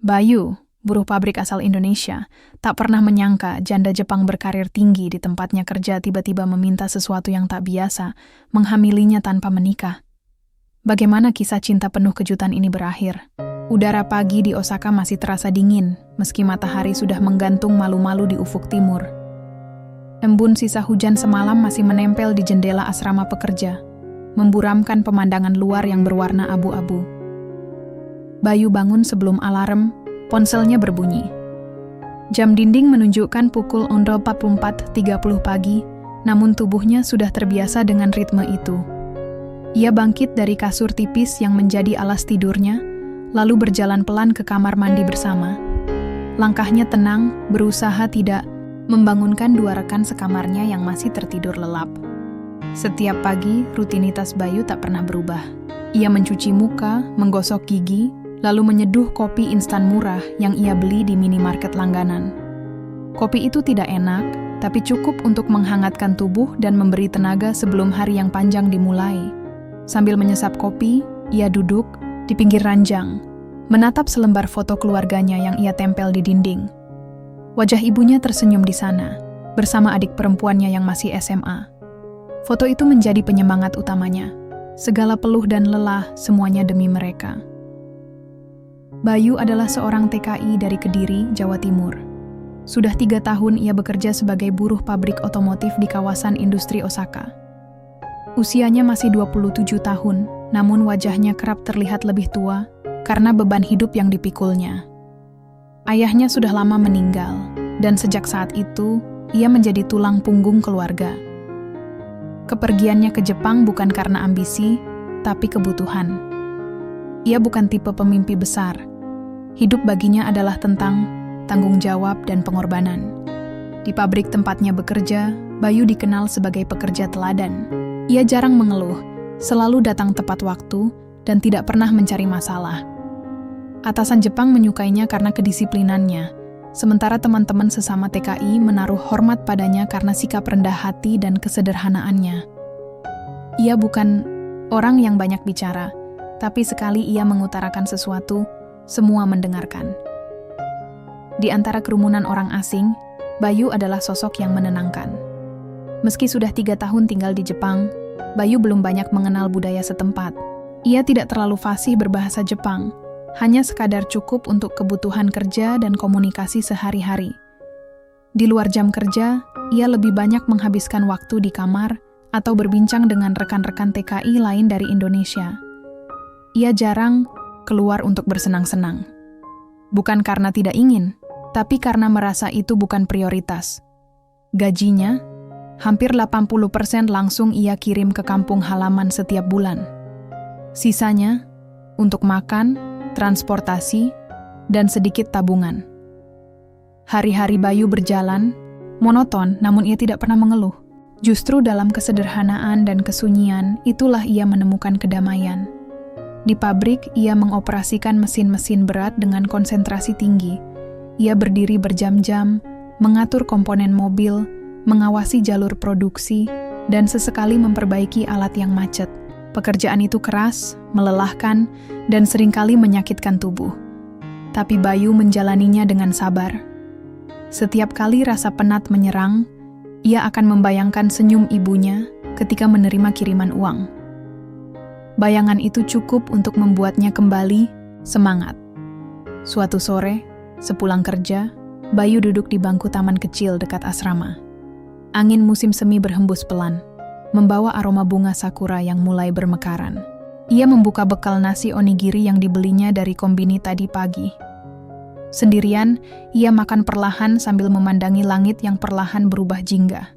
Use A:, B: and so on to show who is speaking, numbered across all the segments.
A: Bayu, buruh pabrik asal Indonesia, tak pernah menyangka janda Jepang berkarir tinggi di tempatnya kerja tiba-tiba meminta sesuatu yang tak biasa, menghamilinya tanpa menikah. Bagaimana kisah cinta penuh kejutan ini berakhir? Udara pagi di Osaka masih terasa dingin, meski matahari sudah menggantung malu-malu di ufuk timur. Embun sisa hujan semalam masih menempel di jendela asrama pekerja, memburamkan pemandangan luar yang berwarna abu-abu. Bayu bangun sebelum alarm, ponselnya berbunyi. Jam dinding menunjukkan pukul 04.30 pagi, namun tubuhnya sudah terbiasa dengan ritme itu. Ia bangkit dari kasur tipis yang menjadi alas tidurnya, lalu berjalan pelan ke kamar mandi bersama. Langkahnya tenang, berusaha tidak membangunkan dua rekan sekamarnya yang masih tertidur lelap. Setiap pagi, rutinitas Bayu tak pernah berubah. Ia mencuci muka, menggosok gigi, lalu menyeduh kopi instan murah yang ia beli di minimarket langganan. Kopi itu tidak enak, tapi cukup untuk menghangatkan tubuh dan memberi tenaga sebelum hari yang panjang dimulai. Sambil menyesap kopi, ia duduk di pinggir ranjang, menatap selembar foto keluarganya yang ia tempel di dinding. Wajah ibunya tersenyum di sana, bersama adik perempuannya yang masih SMA. Foto itu menjadi penyemangat utamanya. Segala peluh dan lelah, semuanya demi mereka. Bayu adalah seorang TKI dari Kediri, Jawa Timur. Sudah 3 tahun ia bekerja sebagai buruh pabrik otomotif di kawasan industri Osaka. Usianya masih 27 tahun, namun wajahnya kerap terlihat lebih tua karena beban hidup yang dipikulnya. Ayahnya sudah lama meninggal, dan sejak saat itu, ia menjadi tulang punggung keluarga. Kepergiannya ke Jepang bukan karena ambisi, tapi kebutuhan. Ia bukan tipe pemimpi besar. Hidup baginya adalah tentang tanggung jawab dan pengorbanan. Di pabrik tempatnya bekerja, Bayu dikenal sebagai pekerja teladan. Ia jarang mengeluh, selalu datang tepat waktu, dan tidak pernah mencari masalah. Atasan Jepang menyukainya karena kedisiplinannya, sementara teman-teman sesama TKI menaruh hormat padanya karena sikap rendah hati dan kesederhanaannya. Ia bukan orang yang banyak bicara, tapi sekali ia mengutarakan sesuatu, semua mendengarkan. Di antara kerumunan orang asing, Bayu adalah sosok yang menenangkan. Meski sudah 3 tahun tinggal di Jepang, Bayu belum banyak mengenal budaya setempat. Ia tidak terlalu fasih berbahasa Jepang, hanya sekadar cukup untuk kebutuhan kerja dan komunikasi sehari-hari. Di luar jam kerja, ia lebih banyak menghabiskan waktu di kamar atau berbincang dengan rekan-rekan TKI lain dari Indonesia. Ia jarang keluar untuk bersenang-senang. Bukan karena tidak ingin, tapi karena merasa itu bukan prioritas. Gajinya, hampir 80% langsung ia kirim ke kampung halaman setiap bulan. Sisanya, untuk makan, transportasi, dan sedikit tabungan. Hari-hari Bayu berjalan, monoton namun ia tidak pernah mengeluh. Justru dalam kesederhanaan dan kesunyian, itulah ia menemukan kedamaian. Di pabrik, ia mengoperasikan mesin-mesin berat dengan konsentrasi tinggi. Ia berdiri berjam-jam, mengatur komponen mobil, mengawasi jalur produksi, dan sesekali memperbaiki alat yang macet. Pekerjaan itu keras, melelahkan, dan seringkali menyakitkan tubuh. Tapi Bayu menjalaninya dengan sabar. Setiap kali rasa penat menyerang, ia akan membayangkan senyum ibunya ketika menerima kiriman uang. Bayangan itu cukup untuk membuatnya kembali semangat. Suatu sore, sepulang kerja, Bayu duduk di bangku taman kecil dekat asrama. Angin musim semi berhembus pelan, membawa aroma bunga sakura yang mulai bermekaran. Ia membuka bekal nasi onigiri yang dibelinya dari kombini tadi pagi. Sendirian, ia makan perlahan sambil memandangi langit yang perlahan berubah jingga.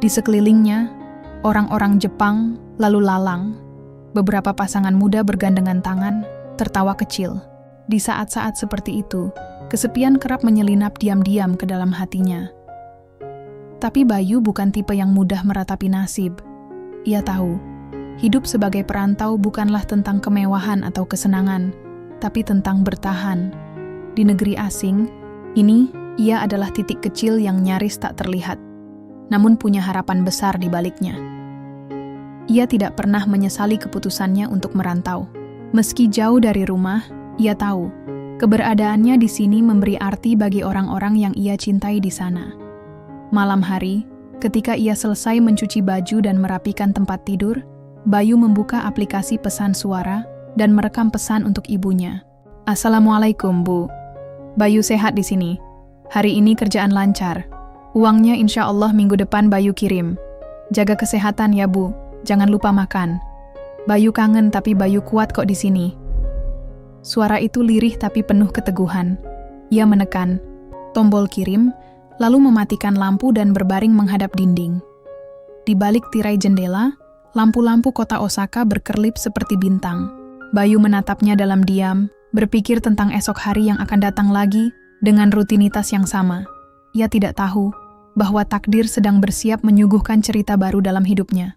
A: Di sekelilingnya, orang-orang Jepang lalu lalang. Beberapa pasangan muda bergandengan tangan, tertawa kecil. Di saat-saat seperti itu, kesepian kerap menyelinap diam-diam ke dalam hatinya. Tapi Bayu bukan tipe yang mudah meratapi nasib. Ia tahu, hidup sebagai perantau bukanlah tentang kemewahan atau kesenangan, tapi tentang bertahan. Di negeri asing, ini ia adalah titik kecil yang nyaris tak terlihat, namun punya harapan besar di baliknya. Ia tidak pernah menyesali keputusannya untuk merantau. Meski jauh dari rumah, ia tahu Keberadaannya di sini memberi arti bagi orang-orang yang ia cintai di sana. Malam hari, ketika ia selesai mencuci baju dan merapikan tempat tidur, Bayu membuka aplikasi pesan suara dan merekam pesan untuk ibunya. "Assalamualaikum, Bu. Bayu sehat di sini. Hari ini kerjaan lancar. Uangnya insya Allah minggu depan Bayu kirim. Jaga kesehatan ya, Bu. Jangan lupa makan. Bayu kangen tapi Bayu kuat kok di sini." Suara itu lirih tapi penuh keteguhan. Ia menekan tombol kirim, lalu mematikan lampu dan berbaring menghadap dinding. Di balik tirai jendela, lampu-lampu kota Osaka berkerlip seperti bintang. Bayu menatapnya dalam diam, berpikir tentang esok hari yang akan datang lagi dengan rutinitas yang sama. Ia tidak tahu bahwa takdir sedang bersiap menyuguhkan cerita baru dalam hidupnya.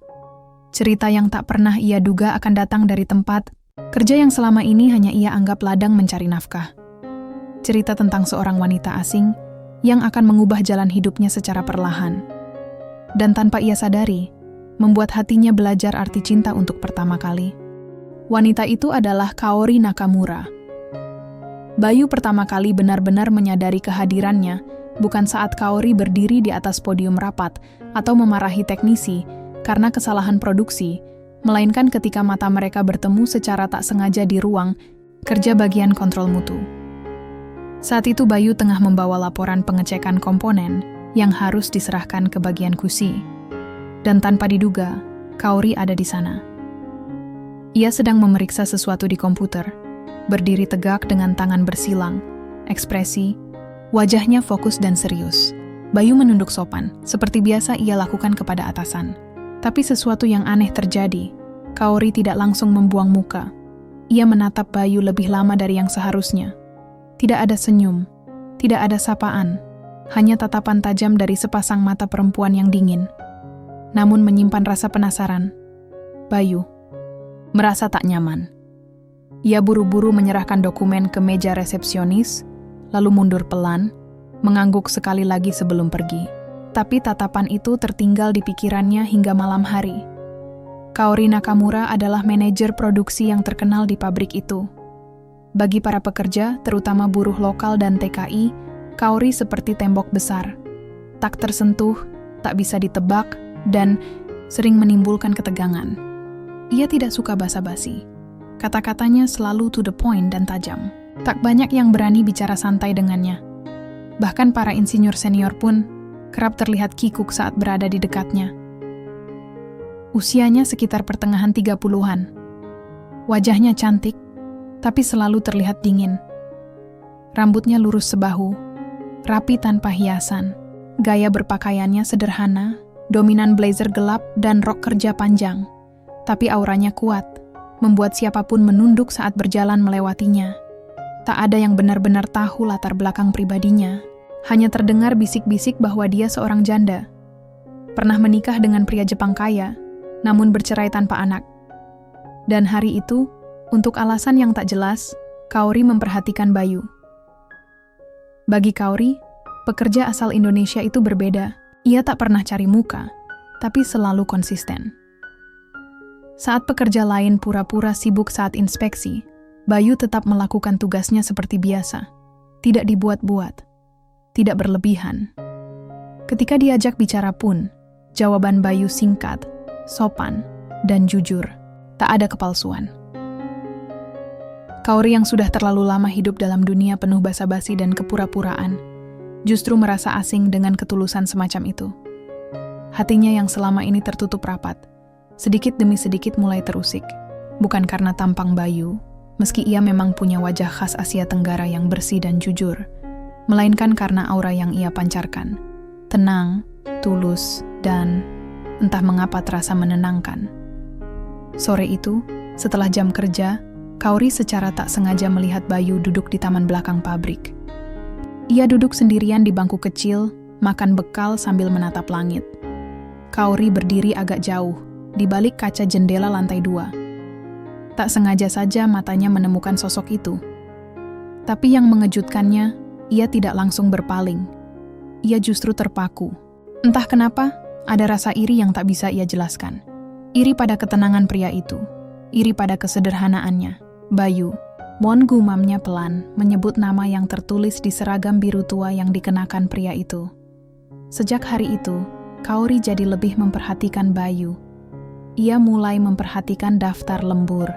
A: Cerita yang tak pernah ia duga akan datang dari tempat kerja yang selama ini hanya ia anggap ladang mencari nafkah. Cerita tentang seorang wanita asing yang akan mengubah jalan hidupnya secara perlahan. Dan tanpa ia sadari, membuat hatinya belajar arti cinta untuk pertama kali. Wanita itu adalah Kaori Nakamura. Bayu pertama kali benar-benar menyadari kehadirannya bukan saat Kaori berdiri di atas podium rapat atau memarahi teknisi karena kesalahan produksi, melainkan ketika mata mereka bertemu secara tak sengaja di ruang kerja bagian kontrol mutu. Saat itu Bayu tengah membawa laporan pengecekan komponen yang harus diserahkan ke bagian QC. Dan tanpa diduga, Kaori ada di sana. Ia sedang memeriksa sesuatu di komputer, berdiri tegak dengan tangan bersilang, ekspresi, wajahnya fokus dan serius. Bayu menunduk sopan, seperti biasa ia lakukan kepada atasan. Tapi sesuatu yang aneh terjadi. Kaori tidak langsung membuang muka. Ia menatap Bayu lebih lama dari yang seharusnya. Tidak ada senyum, tidak ada sapaan, hanya tatapan tajam dari sepasang mata perempuan yang dingin. Namun menyimpan rasa penasaran. Bayu merasa tak nyaman. Ia buru-buru menyerahkan dokumen ke meja resepsionis, lalu mundur pelan, mengangguk sekali lagi sebelum pergi. Tapi tatapan itu tertinggal di pikirannya hingga malam hari. Kaori Nakamura adalah manajer produksi yang terkenal di pabrik itu. Bagi para pekerja, terutama buruh lokal dan TKI, Kaori seperti tembok besar. Tak tersentuh, tak bisa ditebak, dan sering menimbulkan ketegangan. Ia tidak suka basa-basi. Kata-katanya selalu to the point dan tajam. Tak banyak yang berani bicara santai dengannya. Bahkan para insinyur senior pun kerap terlihat kikuk saat berada di dekatnya. Usianya sekitar pertengahan 30-an. Wajahnya cantik, tapi selalu terlihat dingin. Rambutnya lurus sebahu, rapi tanpa hiasan. Gaya berpakaiannya sederhana, dominan blazer gelap dan rok kerja panjang. Tapi auranya kuat, membuat siapapun menunduk saat berjalan melewatinya. Tak ada yang benar-benar tahu latar belakang pribadinya. Hanya terdengar bisik-bisik bahwa dia seorang janda. Pernah menikah dengan pria Jepang kaya, namun bercerai tanpa anak. Dan hari itu, untuk alasan yang tak jelas, Kaori memperhatikan Bayu. Bagi Kaori, pekerja asal Indonesia itu berbeda. Ia tak pernah cari muka, tapi selalu konsisten. Saat pekerja lain pura-pura sibuk saat inspeksi, Bayu tetap melakukan tugasnya seperti biasa. Tidak dibuat-buat. Tidak berlebihan. Ketika diajak bicara pun, jawaban Bayu singkat, sopan, dan jujur. Tak ada kepalsuan. Kaori yang sudah terlalu lama hidup dalam dunia penuh basa-basi dan kepura-puraan, justru merasa asing dengan ketulusan semacam itu. Hatinya yang selama ini tertutup rapat, sedikit demi sedikit mulai terusik. Bukan karena tampang Bayu, meski ia memang punya wajah khas Asia Tenggara yang bersih dan jujur, melainkan karena aura yang ia pancarkan. Tenang, tulus, dan entah mengapa terasa menenangkan. Sore itu, setelah jam kerja, Kaori secara tak sengaja melihat Bayu duduk di taman belakang pabrik. Ia duduk sendirian di bangku kecil, makan bekal sambil menatap langit. Kaori berdiri agak jauh, di balik kaca jendela lantai 2. Tak sengaja saja matanya menemukan sosok itu. Tapi yang mengejutkannya, ia tidak langsung berpaling. Ia justru terpaku. Entah kenapa, ada rasa iri yang tak bisa ia jelaskan. Iri pada ketenangan pria itu. Iri pada kesederhanaannya. Bayu, Mon gumamnya pelan, menyebut nama yang tertulis di seragam biru tua yang dikenakan pria itu. Sejak hari itu, Kaori jadi lebih memperhatikan Bayu. Ia mulai memperhatikan daftar lembur,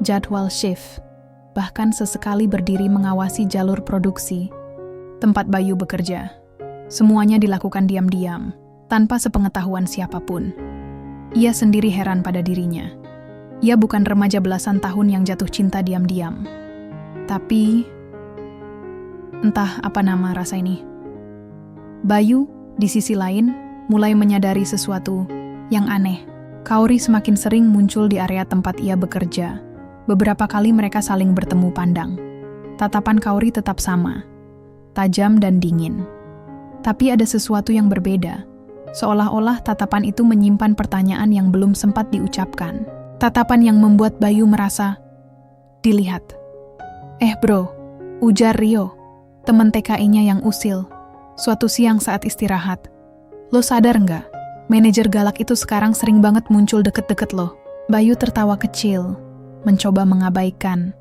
A: jadwal shift, bahkan sesekali berdiri mengawasi jalur produksi, tempat Bayu bekerja. Semuanya dilakukan diam-diam, tanpa sepengetahuan siapapun. Ia sendiri heran pada dirinya. Ia bukan remaja belasan tahun yang jatuh cinta diam-diam. Tapi, entah apa nama rasa ini. Bayu, di sisi lain, mulai menyadari sesuatu yang aneh. Kaori semakin sering muncul di area tempat ia bekerja. Beberapa kali mereka saling bertemu pandang. Tatapan Kaori tetap sama, tajam dan dingin. Tapi ada sesuatu yang berbeda. Seolah-olah tatapan itu menyimpan pertanyaan yang belum sempat diucapkan. Tatapan yang membuat Bayu merasa dilihat. Bro, ujar Rio, teman TKI-nya yang usil, suatu siang saat istirahat. Lo sadar nggak? Manajer galak itu sekarang sering banget muncul deket-deket lo. Bayu tertawa kecil, mencoba mengabaikan.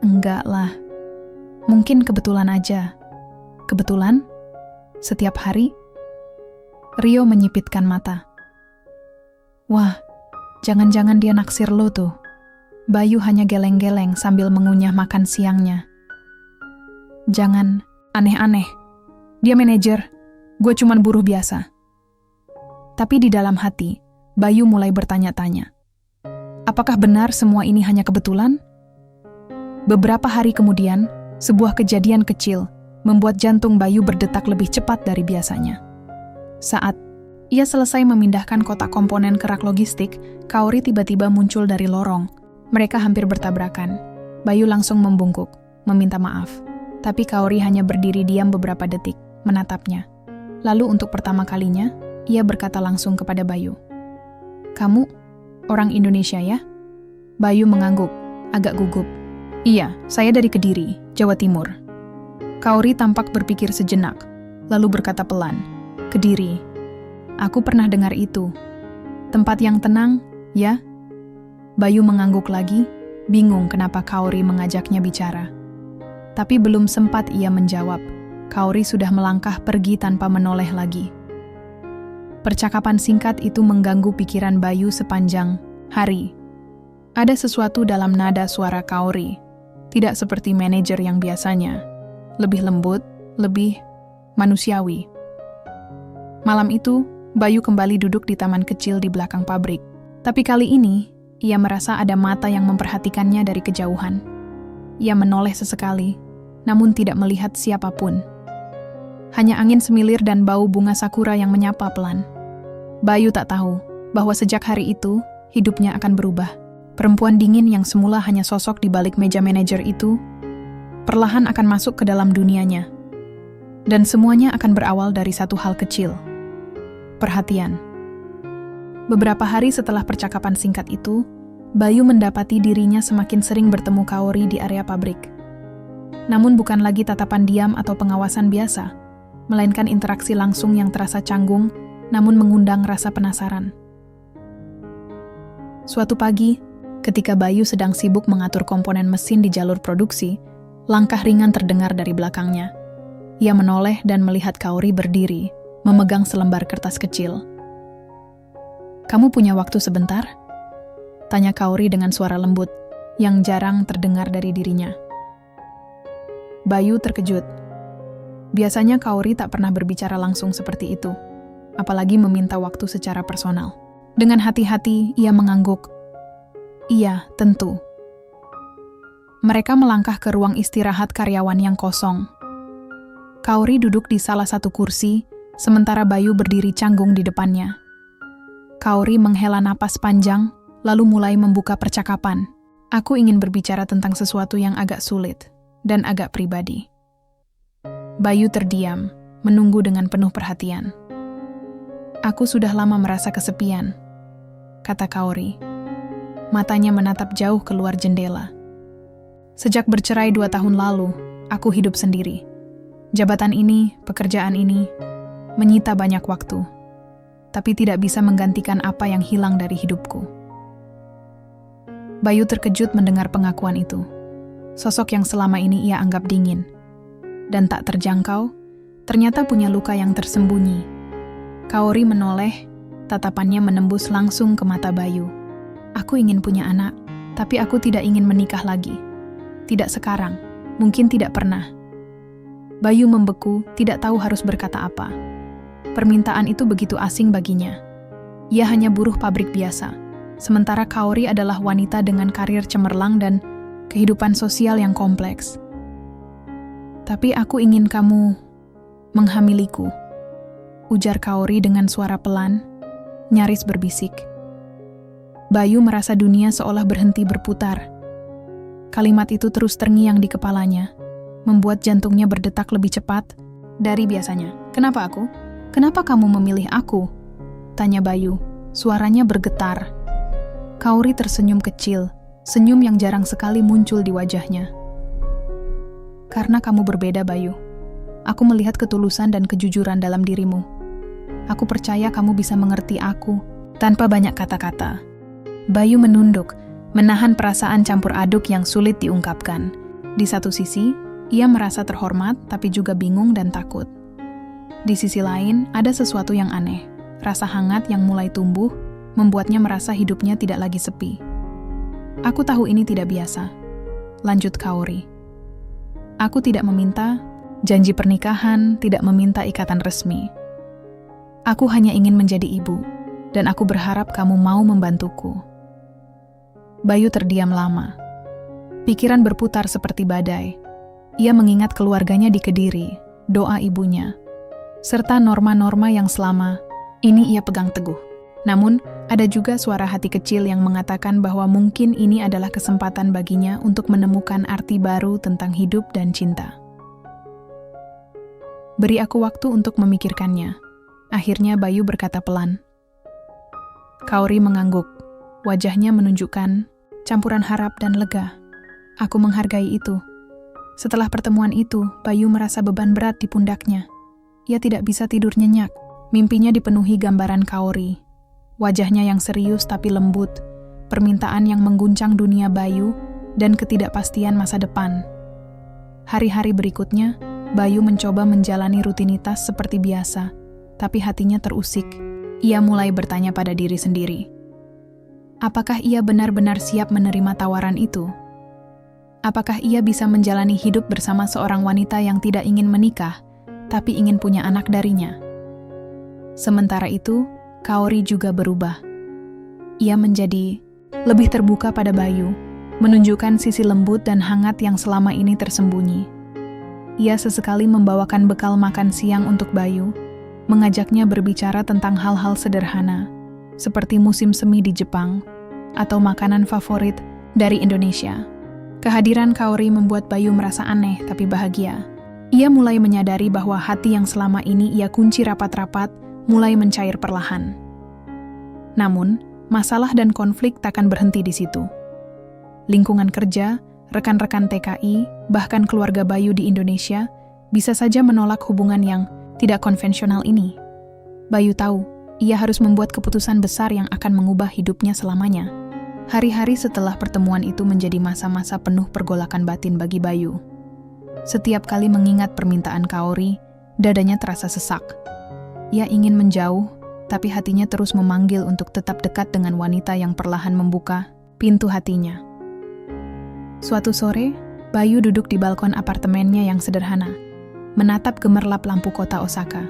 A: Enggak lah. Mungkin kebetulan aja. Kebetulan? Setiap hari? Rio menyipitkan mata. Wah, jangan-jangan dia naksir lo tuh. Bayu hanya geleng-geleng sambil mengunyah makan siangnya. Jangan aneh-aneh. Dia manajer, gue cuman buruh biasa. Tapi di dalam hati, Bayu mulai bertanya-tanya. Apakah benar semua ini hanya kebetulan? Beberapa hari kemudian, sebuah kejadian kecil membuat jantung Bayu berdetak lebih cepat dari biasanya. Saat ia selesai memindahkan kotak komponen ke rak logistik, Kaori tiba-tiba muncul dari lorong. Mereka hampir bertabrakan. Bayu langsung membungkuk, meminta maaf. Tapi Kaori hanya berdiri diam beberapa detik, menatapnya. Lalu untuk pertama kalinya, ia berkata langsung kepada Bayu. Kamu orang Indonesia ya? Bayu mengangguk, agak gugup. Iya, saya dari Kediri, Jawa Timur. Kaori tampak berpikir sejenak, lalu berkata pelan. Kediri. Aku pernah dengar itu. Tempat yang tenang, ya? Bayu mengangguk lagi, bingung kenapa Kaori mengajaknya bicara. Tapi belum sempat ia menjawab, Kaori sudah melangkah pergi tanpa menoleh lagi. Percakapan singkat itu mengganggu pikiran Bayu sepanjang hari. Ada sesuatu dalam nada suara Kaori, tidak seperti manajer yang biasanya. Lebih lembut, lebih manusiawi. Malam itu, Bayu kembali duduk di taman kecil di belakang pabrik. Tapi kali ini, ia merasa ada mata yang memperhatikannya dari kejauhan. Ia menoleh sesekali, namun tidak melihat siapapun. Hanya angin semilir dan bau bunga sakura yang menyapa pelan. Bayu tak tahu bahwa sejak hari itu, hidupnya akan berubah. Perempuan dingin yang semula hanya sosok di balik meja manajer itu, perlahan akan masuk ke dalam dunianya. Dan semuanya akan berawal dari satu hal kecil. Perhatian. Beberapa hari setelah percakapan singkat itu, Bayu mendapati dirinya semakin sering bertemu Kaori di area pabrik. Namun bukan lagi tatapan diam atau pengawasan biasa, melainkan interaksi langsung yang terasa canggung, namun mengundang rasa penasaran. Suatu pagi, ketika Bayu sedang sibuk mengatur komponen mesin di jalur produksi, langkah ringan terdengar dari belakangnya. Ia menoleh dan melihat Kaori berdiri, memegang selembar kertas kecil. Kamu punya waktu sebentar? Tanya Kaori dengan suara lembut, yang jarang terdengar dari dirinya. Bayu terkejut. Biasanya Kaori tak pernah berbicara langsung seperti itu, apalagi meminta waktu secara personal. Dengan hati-hati, ia mengangguk. Iya, tentu. Mereka melangkah ke ruang istirahat karyawan yang kosong. Kaori duduk di salah satu kursi, sementara Bayu berdiri canggung di depannya. Kaori menghela napas panjang, lalu mulai membuka percakapan. Aku ingin berbicara tentang sesuatu yang agak sulit dan agak pribadi. Bayu terdiam, menunggu dengan penuh perhatian. Aku sudah lama merasa kesepian, kata Kaori. Matanya menatap jauh keluar jendela. Sejak bercerai 2 tahun lalu, aku hidup sendiri. Jabatan ini, pekerjaan ini, menyita banyak waktu, tapi tidak bisa menggantikan apa yang hilang dari hidupku. Bayu terkejut mendengar pengakuan itu. Sosok yang selama ini ia anggap dingin dan tak terjangkau, ternyata punya luka yang tersembunyi. Kaori menoleh, tatapannya menembus langsung ke mata Bayu. Aku ingin punya anak, tapi aku tidak ingin menikah lagi. Tidak sekarang, mungkin tidak pernah. Bayu membeku, tidak tahu harus berkata apa. Permintaan itu begitu asing baginya. Ia hanya buruh pabrik biasa, sementara Kaori adalah wanita dengan karir cemerlang dan kehidupan sosial yang kompleks. Tapi aku ingin kamu menghamiliku, ujar Kaori dengan suara pelan, nyaris berbisik. Bayu merasa dunia seolah berhenti berputar. Kalimat itu terus terngiang di kepalanya, membuat jantungnya berdetak lebih cepat dari biasanya. Kenapa aku? Kenapa kamu memilih aku? Tanya Bayu, suaranya bergetar. Kaori tersenyum kecil, senyum yang jarang sekali muncul di wajahnya. Karena kamu berbeda, Bayu. Aku melihat ketulusan dan kejujuran dalam dirimu. Aku percaya kamu bisa mengerti aku tanpa banyak kata-kata. Bayu menunduk, menahan perasaan campur aduk yang sulit diungkapkan. Di satu sisi, ia merasa terhormat tapi juga bingung dan takut. Di sisi lain, ada sesuatu yang aneh. Rasa hangat yang mulai tumbuh, membuatnya merasa hidupnya tidak lagi sepi. Aku tahu ini tidak biasa, lanjut Kaori. Aku tidak meminta janji pernikahan, tidak meminta ikatan resmi. Aku hanya ingin menjadi ibu, dan aku berharap kamu mau membantuku. Bayu terdiam lama. Pikiran berputar seperti badai. Ia mengingat keluarganya di Kediri, doa ibunya, serta norma-norma yang selama ini ia pegang teguh. Namun, ada juga suara hati kecil yang mengatakan bahwa mungkin ini adalah kesempatan baginya untuk menemukan arti baru tentang hidup dan cinta. Beri aku waktu untuk memikirkannya. Akhirnya Bayu berkata pelan. Kaori mengangguk. Wajahnya menunjukkan campuran harap dan lega. Aku menghargai itu. Setelah pertemuan itu, Bayu merasa beban berat di pundaknya. Ia tidak bisa tidur nyenyak. Mimpinya dipenuhi gambaran Kaori. Wajahnya yang serius tapi lembut, permintaan yang mengguncang dunia Bayu, dan ketidakpastian masa depan. Hari-hari berikutnya, Bayu mencoba menjalani rutinitas seperti biasa, tapi hatinya terusik. Ia mulai bertanya pada diri sendiri. Apakah ia benar-benar siap menerima tawaran itu? Apakah ia bisa menjalani hidup bersama seorang wanita yang tidak ingin menikah, tapi ingin punya anak darinya? Sementara itu, Kaori juga berubah. Ia menjadi lebih terbuka pada Bayu, menunjukkan sisi lembut dan hangat yang selama ini tersembunyi. Ia sesekali membawakan bekal makan siang untuk Bayu, mengajaknya berbicara tentang hal-hal sederhana, seperti musim semi di Jepang, atau makanan favorit dari Indonesia. Kehadiran Kaori membuat Bayu merasa aneh tapi bahagia. Ia mulai menyadari bahwa hati yang selama ini ia kunci rapat-rapat mulai mencair perlahan. Namun, masalah dan konflik takkan berhenti di situ. Lingkungan kerja, rekan-rekan TKI, bahkan keluarga Bayu di Indonesia bisa saja menolak hubungan yang tidak konvensional ini. Bayu tahu, ia harus membuat keputusan besar yang akan mengubah hidupnya selamanya. Hari-hari setelah pertemuan itu menjadi masa-masa penuh pergolakan batin bagi Bayu. Setiap kali mengingat permintaan Kaori, dadanya terasa sesak. Ia ingin menjauh, tapi hatinya terus memanggil untuk tetap dekat dengan wanita yang perlahan membuka pintu hatinya. Suatu sore, Bayu duduk di balkon apartemennya yang sederhana, menatap gemerlap lampu kota Osaka.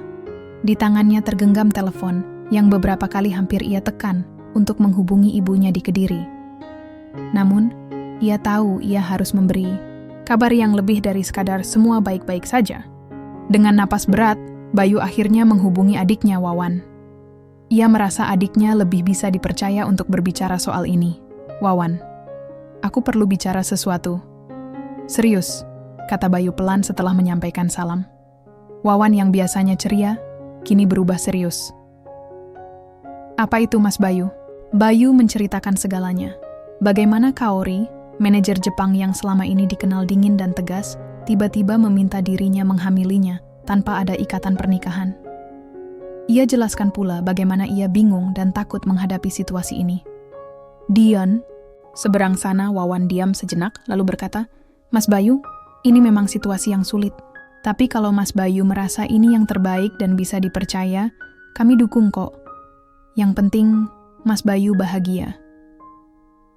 A: Di tangannya tergenggam telepon yang beberapa kali hampir ia tekan untuk menghubungi ibunya di Kediri. Namun, ia tahu ia harus memberi kabar yang lebih dari sekadar semua baik-baik saja. Dengan napas berat, Bayu akhirnya menghubungi adiknya Wawan. Ia merasa adiknya lebih bisa dipercaya untuk berbicara soal ini. Wawan, aku perlu bicara sesuatu. Serius, kata Bayu pelan setelah menyampaikan salam. Wawan yang biasanya ceria, kini berubah serius. Apa itu, Mas Bayu? Bayu menceritakan segalanya. Bagaimana Kaori, manajer Jepang yang selama ini dikenal dingin dan tegas, tiba-tiba meminta dirinya menghamilinya tanpa ada ikatan pernikahan. Ia jelaskan pula bagaimana ia bingung dan takut menghadapi situasi ini. Dion, seberang sana Wawan diam sejenak lalu berkata, Mas Bayu, ini memang situasi yang sulit. Tapi kalau Mas Bayu merasa ini yang terbaik dan bisa dipercaya, kami dukung kok. Yang penting, Mas Bayu bahagia.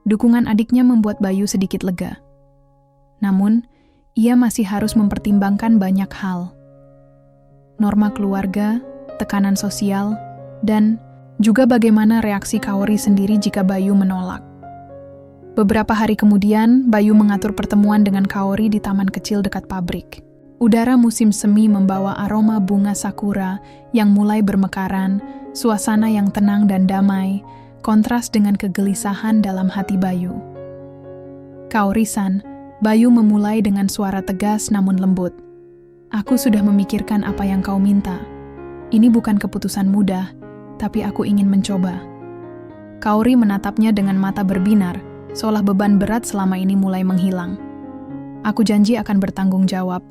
A: Dukungan adiknya membuat Bayu sedikit lega. Namun, ia masih harus mempertimbangkan banyak hal. Norma keluarga, tekanan sosial, dan juga bagaimana reaksi Kaori sendiri jika Bayu menolak. Beberapa hari kemudian, Bayu mengatur pertemuan dengan Kaori di taman kecil dekat pabrik. Udara musim semi membawa aroma bunga sakura yang mulai bermekaran, suasana yang tenang dan damai, kontras dengan kegelisahan dalam hati Bayu. Kaori-san, Bayu memulai dengan suara tegas namun lembut. Aku sudah memikirkan apa yang kau minta. Ini bukan keputusan mudah, tapi aku ingin mencoba. Kaori menatapnya dengan mata berbinar, seolah beban berat selama ini mulai menghilang. Aku janji akan bertanggung jawab.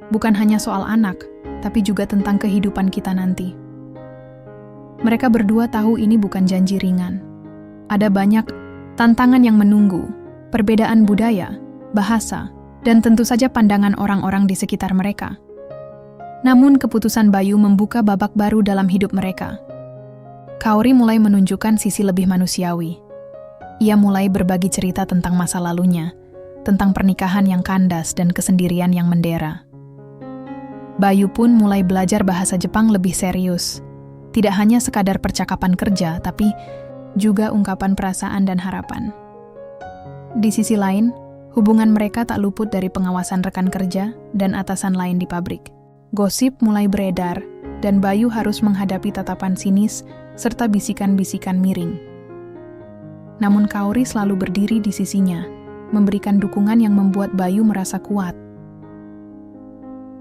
A: Bukan hanya soal anak, tapi juga tentang kehidupan kita nanti. Mereka berdua tahu ini bukan janji ringan. Ada banyak tantangan yang menunggu, perbedaan budaya, bahasa, dan tentu saja pandangan orang-orang di sekitar mereka. Namun keputusan Bayu membuka babak baru dalam hidup mereka. Kaori mulai menunjukkan sisi lebih manusiawi. Ia mulai berbagi cerita tentang masa lalunya, tentang pernikahan yang kandas dan kesendirian yang mendera. Bayu pun mulai belajar bahasa Jepang lebih serius. Tidak hanya sekadar percakapan kerja, tapi juga ungkapan perasaan dan harapan. Di sisi lain, hubungan mereka tak luput dari pengawasan rekan kerja dan atasan lain di pabrik. Gosip mulai beredar, dan Bayu harus menghadapi tatapan sinis serta bisikan-bisikan miring. Namun Kaori selalu berdiri di sisinya, memberikan dukungan yang membuat Bayu merasa kuat.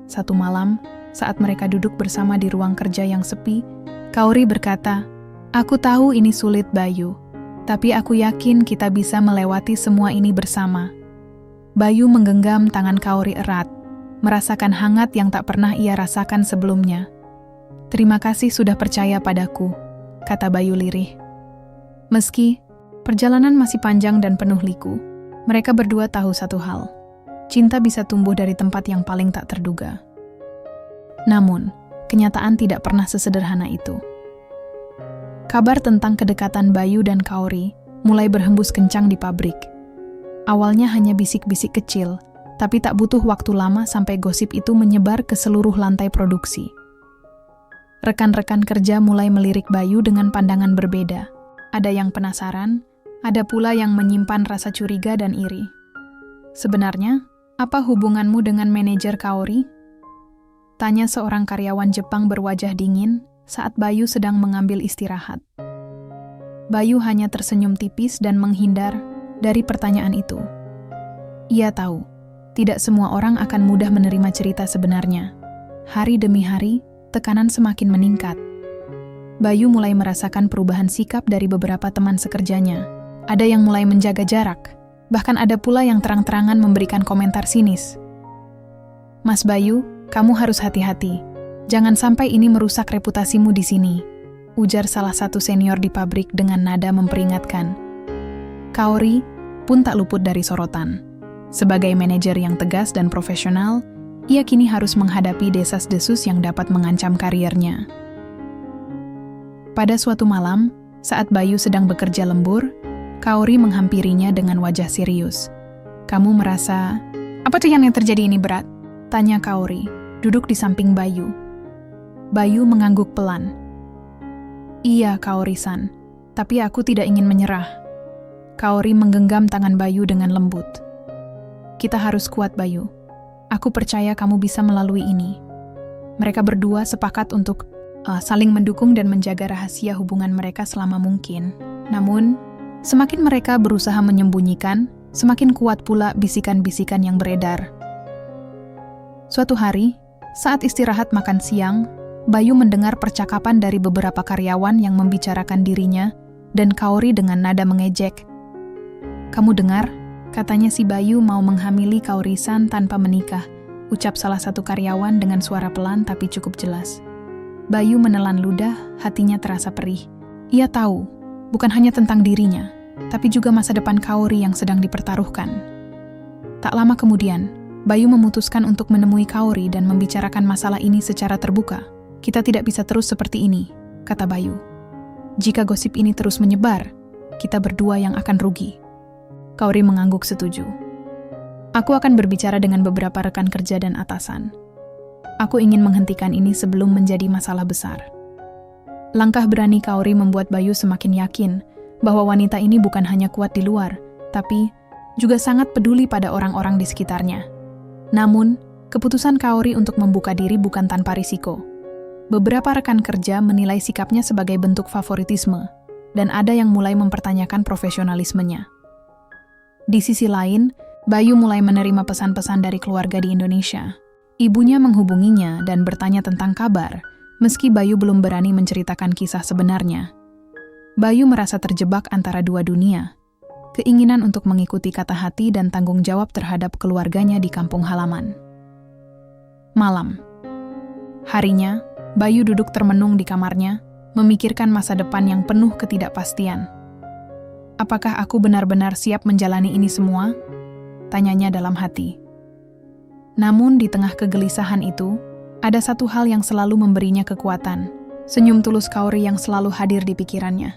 A: Satu malam, saat mereka duduk bersama di ruang kerja yang sepi, Kaori berkata, "Aku tahu ini sulit, Bayu, tapi aku yakin kita bisa melewati semua ini bersama." Bayu menggenggam tangan Kaori erat, merasakan hangat yang tak pernah ia rasakan sebelumnya. "Terima kasih sudah percaya padaku," kata Bayu lirih. Meski perjalanan masih panjang dan penuh liku, mereka berdua tahu satu hal. Cinta bisa tumbuh dari tempat yang paling tak terduga. Namun, kenyataan tidak pernah sesederhana itu. Kabar tentang kedekatan Bayu dan Kaori mulai berhembus kencang di pabrik. Awalnya hanya bisik-bisik kecil, tapi tak butuh waktu lama sampai gosip itu menyebar ke seluruh lantai produksi. Rekan-rekan kerja mulai melirik Bayu dengan pandangan berbeda. Ada yang penasaran, ada pula yang menyimpan rasa curiga dan iri. "Sebenarnya, apa hubunganmu dengan manajer Kaori?" tanya seorang karyawan Jepang berwajah dingin saat Bayu sedang mengambil istirahat. Bayu hanya tersenyum tipis dan menghindar dari pertanyaan itu. Ia tahu, tidak semua orang akan mudah menerima cerita sebenarnya. Hari demi hari, tekanan semakin meningkat. Bayu mulai merasakan perubahan sikap dari beberapa teman sekerjanya. Ada yang mulai menjaga jarak. Bahkan ada pula yang terang-terangan memberikan komentar sinis. "Mas Bayu, kamu harus hati-hati. Jangan sampai ini merusak reputasimu di sini," ujar salah satu senior di pabrik dengan nada memperingatkan. Kaori pun tak luput dari sorotan. Sebagai manajer yang tegas dan profesional, ia kini harus menghadapi desas-desus yang dapat mengancam karirnya. Pada suatu malam, saat Bayu sedang bekerja lembur, Kaori menghampirinya dengan wajah serius. "Kamu merasa, apa tuh yang terjadi ini berat?" tanya Kaori, duduk di samping Bayu. Bayu mengangguk pelan. "Iya, Kaori-san, tapi aku tidak ingin menyerah." Kaori menggenggam tangan Bayu dengan lembut. "Kita harus kuat, Bayu. Aku percaya kamu bisa melalui ini." Mereka berdua sepakat untuk saling mendukung dan menjaga rahasia hubungan mereka selama mungkin. Namun, semakin mereka berusaha menyembunyikan, semakin kuat pula bisikan-bisikan yang beredar. Suatu hari, saat istirahat makan siang, Bayu mendengar percakapan dari beberapa karyawan yang membicarakan dirinya dan Kaori dengan nada mengejek. "Kamu dengar? Katanya si Bayu mau menghamili Kaori-san tanpa menikah," ucap salah satu karyawan dengan suara pelan tapi cukup jelas. Bayu menelan ludah, hatinya terasa perih. Ia tahu, bukan hanya tentang dirinya, tapi juga masa depan Kaori yang sedang dipertaruhkan. Tak lama kemudian, Bayu memutuskan untuk menemui Kaori dan membicarakan masalah ini secara terbuka. "Kita tidak bisa terus seperti ini," kata Bayu. "Jika gosip ini terus menyebar, kita berdua yang akan rugi." Kaori mengangguk setuju. "Aku akan berbicara dengan beberapa rekan kerja dan atasan. Aku ingin menghentikan ini sebelum menjadi masalah besar." Langkah berani Kaori membuat Bayu semakin yakin bahwa wanita ini bukan hanya kuat di luar, tapi juga sangat peduli pada orang-orang di sekitarnya. Namun, keputusan Kaori untuk membuka diri bukan tanpa risiko. Beberapa rekan kerja menilai sikapnya sebagai bentuk favoritisme, dan ada yang mulai mempertanyakan profesionalismenya. Di sisi lain, Bayu mulai menerima pesan-pesan dari keluarga di Indonesia. Ibunya menghubunginya dan bertanya tentang kabar, meski Bayu belum berani menceritakan kisah sebenarnya. Bayu merasa terjebak antara dua dunia, keinginan untuk mengikuti kata hati dan tanggung jawab terhadap keluarganya di kampung halaman. Malam. Harinya, Bayu duduk termenung di kamarnya, memikirkan masa depan yang penuh ketidakpastian. "Apakah aku benar-benar siap menjalani ini semua?" tanyanya dalam hati. Namun di tengah kegelisahan itu, ada satu hal yang selalu memberinya kekuatan, senyum tulus Kaori yang selalu hadir di pikirannya.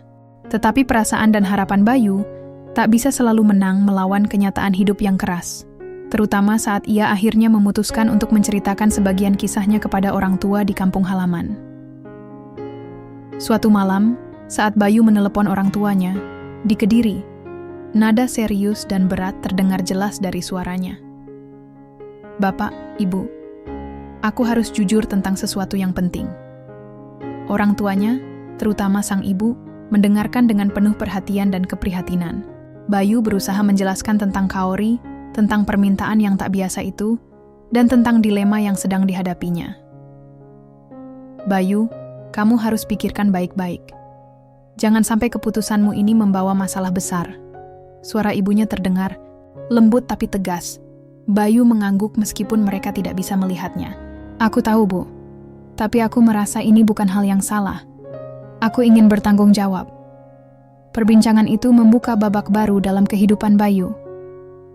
A: Tetapi perasaan dan harapan Bayu tak bisa selalu menang melawan kenyataan hidup yang keras, terutama saat ia akhirnya memutuskan untuk menceritakan sebagian kisahnya kepada orang tua di kampung halaman. Suatu malam, saat Bayu menelepon orang tuanya, di Kediri, nada serius dan berat terdengar jelas dari suaranya. "Bapak, Ibu, aku harus jujur tentang sesuatu yang penting." Orang tuanya, terutama sang ibu, mendengarkan dengan penuh perhatian dan keprihatinan. Bayu berusaha menjelaskan tentang Kaori, tentang permintaan yang tak biasa itu, dan tentang dilema yang sedang dihadapinya. "Bayu, kamu harus pikirkan baik-baik. Jangan sampai keputusanmu ini membawa masalah besar." Suara ibunya terdengar, lembut tapi tegas. Bayu mengangguk meskipun mereka tidak bisa melihatnya. "Aku tahu, Bu. Tapi aku merasa ini bukan hal yang salah. Aku ingin bertanggung jawab." Perbincangan itu membuka babak baru dalam kehidupan Bayu.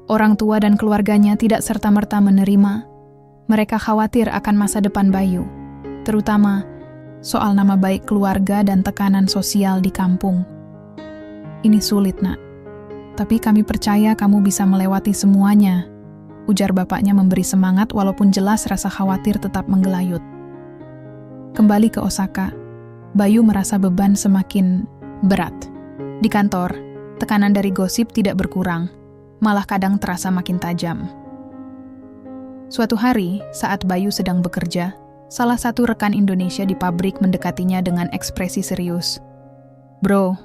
A: Orang tua dan keluarganya tidak serta-merta menerima. Mereka khawatir akan masa depan Bayu, terutama soal nama baik keluarga dan tekanan sosial di kampung. "Ini sulit, Nak. Tapi kami percaya kamu bisa melewati semuanya," ujar bapaknya memberi semangat walaupun jelas rasa khawatir tetap menggelayut. Kembali ke Osaka, Bayu merasa beban semakin berat. Di kantor, tekanan dari gosip tidak berkurang, malah kadang terasa makin tajam. Suatu hari, saat Bayu sedang bekerja, salah satu rekan Indonesia di pabrik mendekatinya dengan ekspresi serius. "Bro,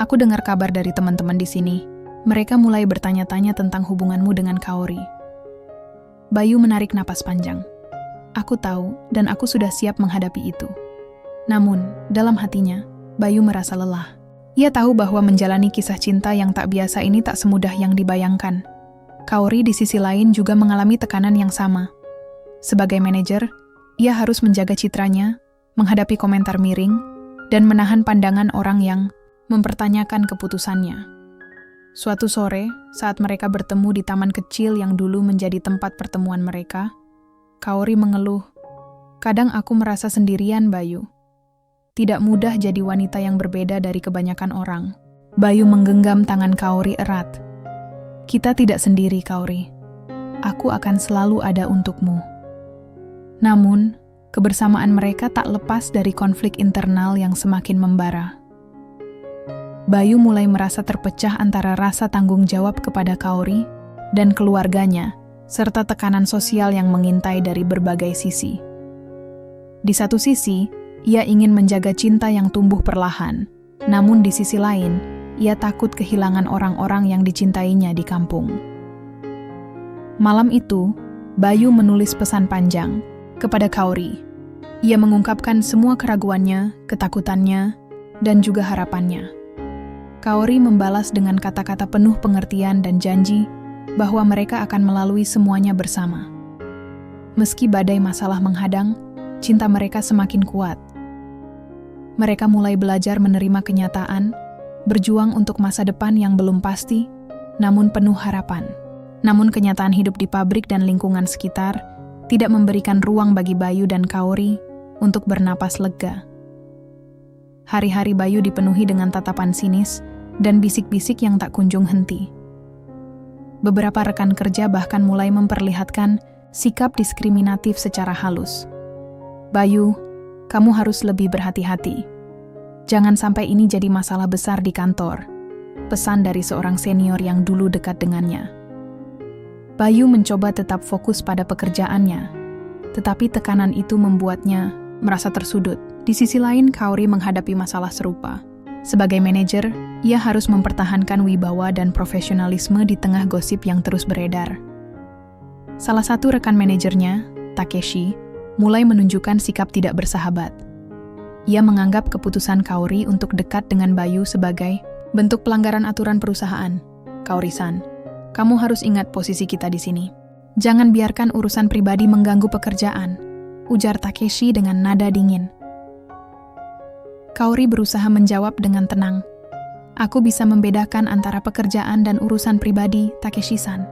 A: aku dengar kabar dari teman-teman di sini. Mereka mulai bertanya-tanya tentang hubunganmu dengan Kaori." Bayu menarik napas panjang. "Aku tahu dan aku sudah siap menghadapi itu." Namun, dalam hatinya, Bayu merasa lelah. Ia tahu bahwa menjalani kisah cinta yang tak biasa ini tak semudah yang dibayangkan. Kaori di sisi lain juga mengalami tekanan yang sama. Sebagai manajer, ia harus menjaga citranya, menghadapi komentar miring, dan menahan pandangan orang yang mempertanyakan keputusannya. Suatu sore, saat mereka bertemu di taman kecil yang dulu menjadi tempat pertemuan mereka, Kaori mengeluh, "Kadang aku merasa sendirian, Bayu. Tidak mudah jadi wanita yang berbeda dari kebanyakan orang." Bayu menggenggam tangan Kaori erat. "Kita tidak sendiri, Kaori. Aku akan selalu ada untukmu." Namun, kebersamaan mereka tak lepas dari konflik internal yang semakin membara. Bayu mulai merasa terpecah antara rasa tanggung jawab kepada Kaori dan keluarganya, serta tekanan sosial yang mengintai dari berbagai sisi. Di satu sisi, ia ingin menjaga cinta yang tumbuh perlahan, namun di sisi lain, ia takut kehilangan orang-orang yang dicintainya di kampung. Malam itu, Bayu menulis pesan panjang kepada Kaori. Ia mengungkapkan semua keraguannya, ketakutannya, dan juga harapannya. Kaori membalas dengan kata-kata penuh pengertian dan janji bahwa mereka akan melalui semuanya bersama. Meski badai masalah menghadang, cinta mereka semakin kuat. Mereka mulai belajar menerima kenyataan, berjuang untuk masa depan yang belum pasti, namun penuh harapan. Namun kenyataan hidup di pabrik dan lingkungan sekitar tidak memberikan ruang bagi Bayu dan Kaori untuk bernapas lega. Hari-hari Bayu dipenuhi dengan tatapan sinis dan bisik-bisik yang tak kunjung henti. Beberapa rekan kerja bahkan mulai memperlihatkan sikap diskriminatif secara halus. "Bayu, kamu harus lebih berhati-hati. Jangan sampai ini jadi masalah besar di kantor," pesan dari seorang senior yang dulu dekat dengannya. Bayu mencoba tetap fokus pada pekerjaannya, tetapi tekanan itu membuatnya merasa tersudut. Di sisi lain, Kaori menghadapi masalah serupa. Sebagai manajer, ia harus mempertahankan wibawa dan profesionalisme di tengah gosip yang terus beredar. Salah satu rekan manajernya, Takeshi, mulai menunjukkan sikap tidak bersahabat. Ia menganggap keputusan Kaori untuk dekat dengan Bayu sebagai bentuk pelanggaran aturan perusahaan. "Kaori-san, kamu harus ingat posisi kita di sini. Jangan biarkan urusan pribadi mengganggu pekerjaan," ujar Takeshi dengan nada dingin. Kaori berusaha menjawab dengan tenang. "Aku bisa membedakan antara pekerjaan dan urusan pribadi, Takeshi-san."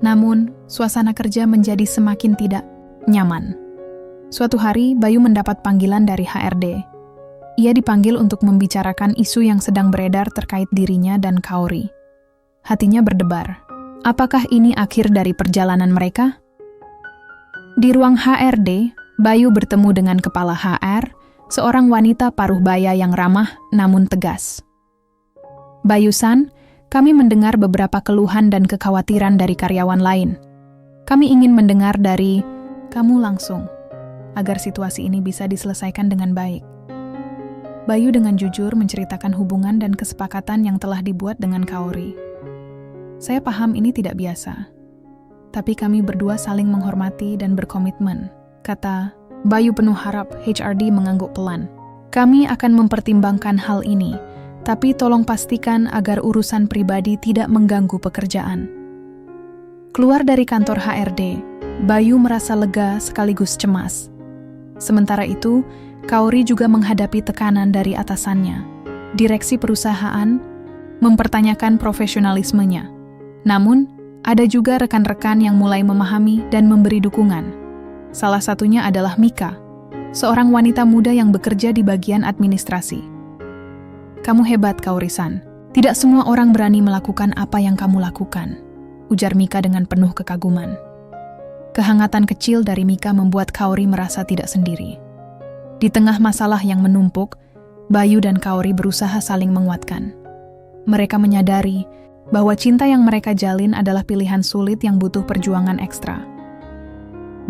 A: Namun, suasana kerja menjadi semakin tidak nyaman. Suatu hari, Bayu mendapat panggilan dari HRD. Ia dipanggil untuk membicarakan isu yang sedang beredar terkait dirinya dan Kaori. Hatinya berdebar. Apakah ini akhir dari perjalanan mereka? Di ruang HRD, Bayu bertemu dengan kepala HR, seorang wanita paruh baya yang ramah namun tegas. "Bayu-san, kami mendengar beberapa keluhan dan kekhawatiran dari karyawan lain. Kami ingin mendengar dari kamu langsung, agar situasi ini bisa diselesaikan dengan baik." Bayu dengan jujur menceritakan hubungan dan kesepakatan yang telah dibuat dengan Kaori. "Saya paham ini tidak biasa, tapi kami berdua saling menghormati dan berkomitmen," kata Bayu penuh harap. HRD mengangguk pelan. "Kami akan mempertimbangkan hal ini, tapi tolong pastikan agar urusan pribadi tidak mengganggu pekerjaan." Keluar dari kantor HRD, Bayu merasa lega sekaligus cemas. Sementara itu, Kaori juga menghadapi tekanan dari atasannya. Direksi perusahaan mempertanyakan profesionalismenya. Namun, ada juga rekan-rekan yang mulai memahami dan memberi dukungan. Salah satunya adalah Mika, seorang wanita muda yang bekerja di bagian administrasi. "Kamu hebat, Kaori-san. Tidak semua orang berani melakukan apa yang kamu lakukan," ujar Mika dengan penuh kekaguman. Kehangatan kecil dari Mika membuat Kaori merasa tidak sendiri. Di tengah masalah yang menumpuk, Bayu dan Kaori berusaha saling menguatkan. Mereka menyadari bahwa cinta yang mereka jalin adalah pilihan sulit yang butuh perjuangan ekstra.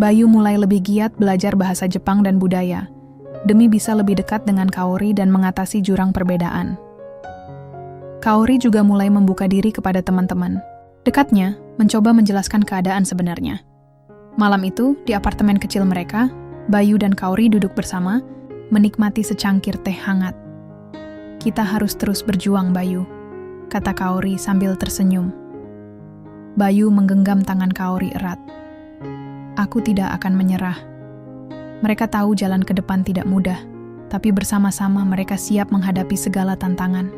A: Bayu mulai lebih giat belajar bahasa Jepang dan budaya, demi bisa lebih dekat dengan Kaori dan mengatasi jurang perbedaan. Kaori juga mulai membuka diri kepada teman-teman. Dekatnya, mencoba menjelaskan keadaan sebenarnya. Malam itu, di apartemen kecil mereka, Bayu dan Kaori duduk bersama, menikmati secangkir teh hangat. "Kita harus terus berjuang, Bayu," kata Kaori sambil tersenyum. Bayu menggenggam tangan Kaori erat. "Aku tidak akan menyerah. Mereka tahu jalan ke depan tidak mudah, tapi bersama-sama mereka siap menghadapi segala tantangan."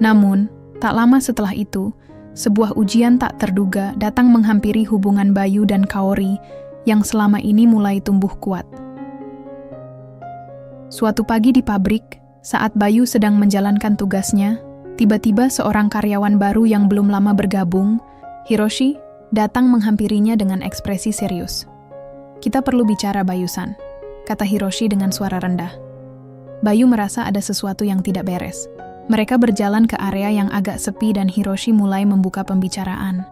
A: Namun, tak lama setelah itu, sebuah ujian tak terduga datang menghampiri hubungan Bayu dan Kaori yang selama ini mulai tumbuh kuat. Suatu pagi di pabrik, saat Bayu sedang menjalankan tugasnya, tiba-tiba seorang karyawan baru yang belum lama bergabung, Hiroshi, datang menghampirinya dengan ekspresi serius. "Kita perlu bicara, Bayu-san," kata Hiroshi dengan suara rendah. Bayu merasa ada sesuatu yang tidak beres. Mereka berjalan ke area yang agak sepi dan Hiroshi mulai membuka pembicaraan.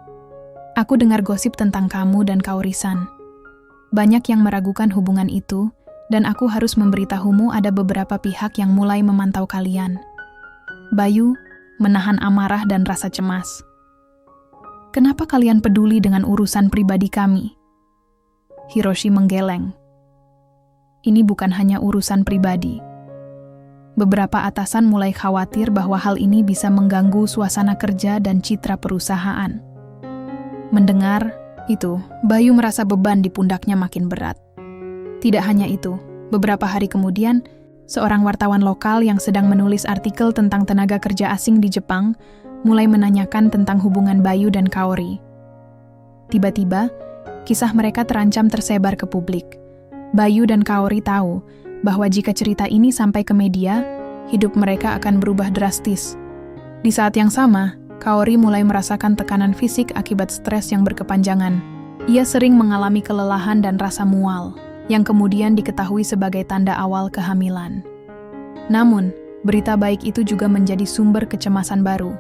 A: "Aku dengar gosip tentang kamu dan Kaori-san. Banyak yang meragukan hubungan itu, dan aku harus memberitahumu ada beberapa pihak yang mulai memantau kalian." Bayu menahan amarah dan rasa cemas. "Kenapa kalian peduli dengan urusan pribadi kami?" Hiroshi menggeleng. "Ini bukan hanya urusan pribadi. Beberapa atasan mulai khawatir bahwa hal ini bisa mengganggu suasana kerja dan citra perusahaan." Mendengar itu, Bayu merasa beban di pundaknya makin berat. Tidak hanya itu, beberapa hari kemudian, seorang wartawan lokal yang sedang menulis artikel tentang tenaga kerja asing di Jepang mulai menanyakan tentang hubungan Bayu dan Kaori. Tiba-tiba, kisah mereka terancam tersebar ke publik. Bayu dan Kaori tahu bahwa jika cerita ini sampai ke media, hidup mereka akan berubah drastis. Di saat yang sama, Kaori mulai merasakan tekanan fisik akibat stres yang berkepanjangan. Ia sering mengalami kelelahan dan rasa mual, yang kemudian diketahui sebagai tanda awal kehamilan. Namun, berita baik itu juga menjadi sumber kecemasan baru.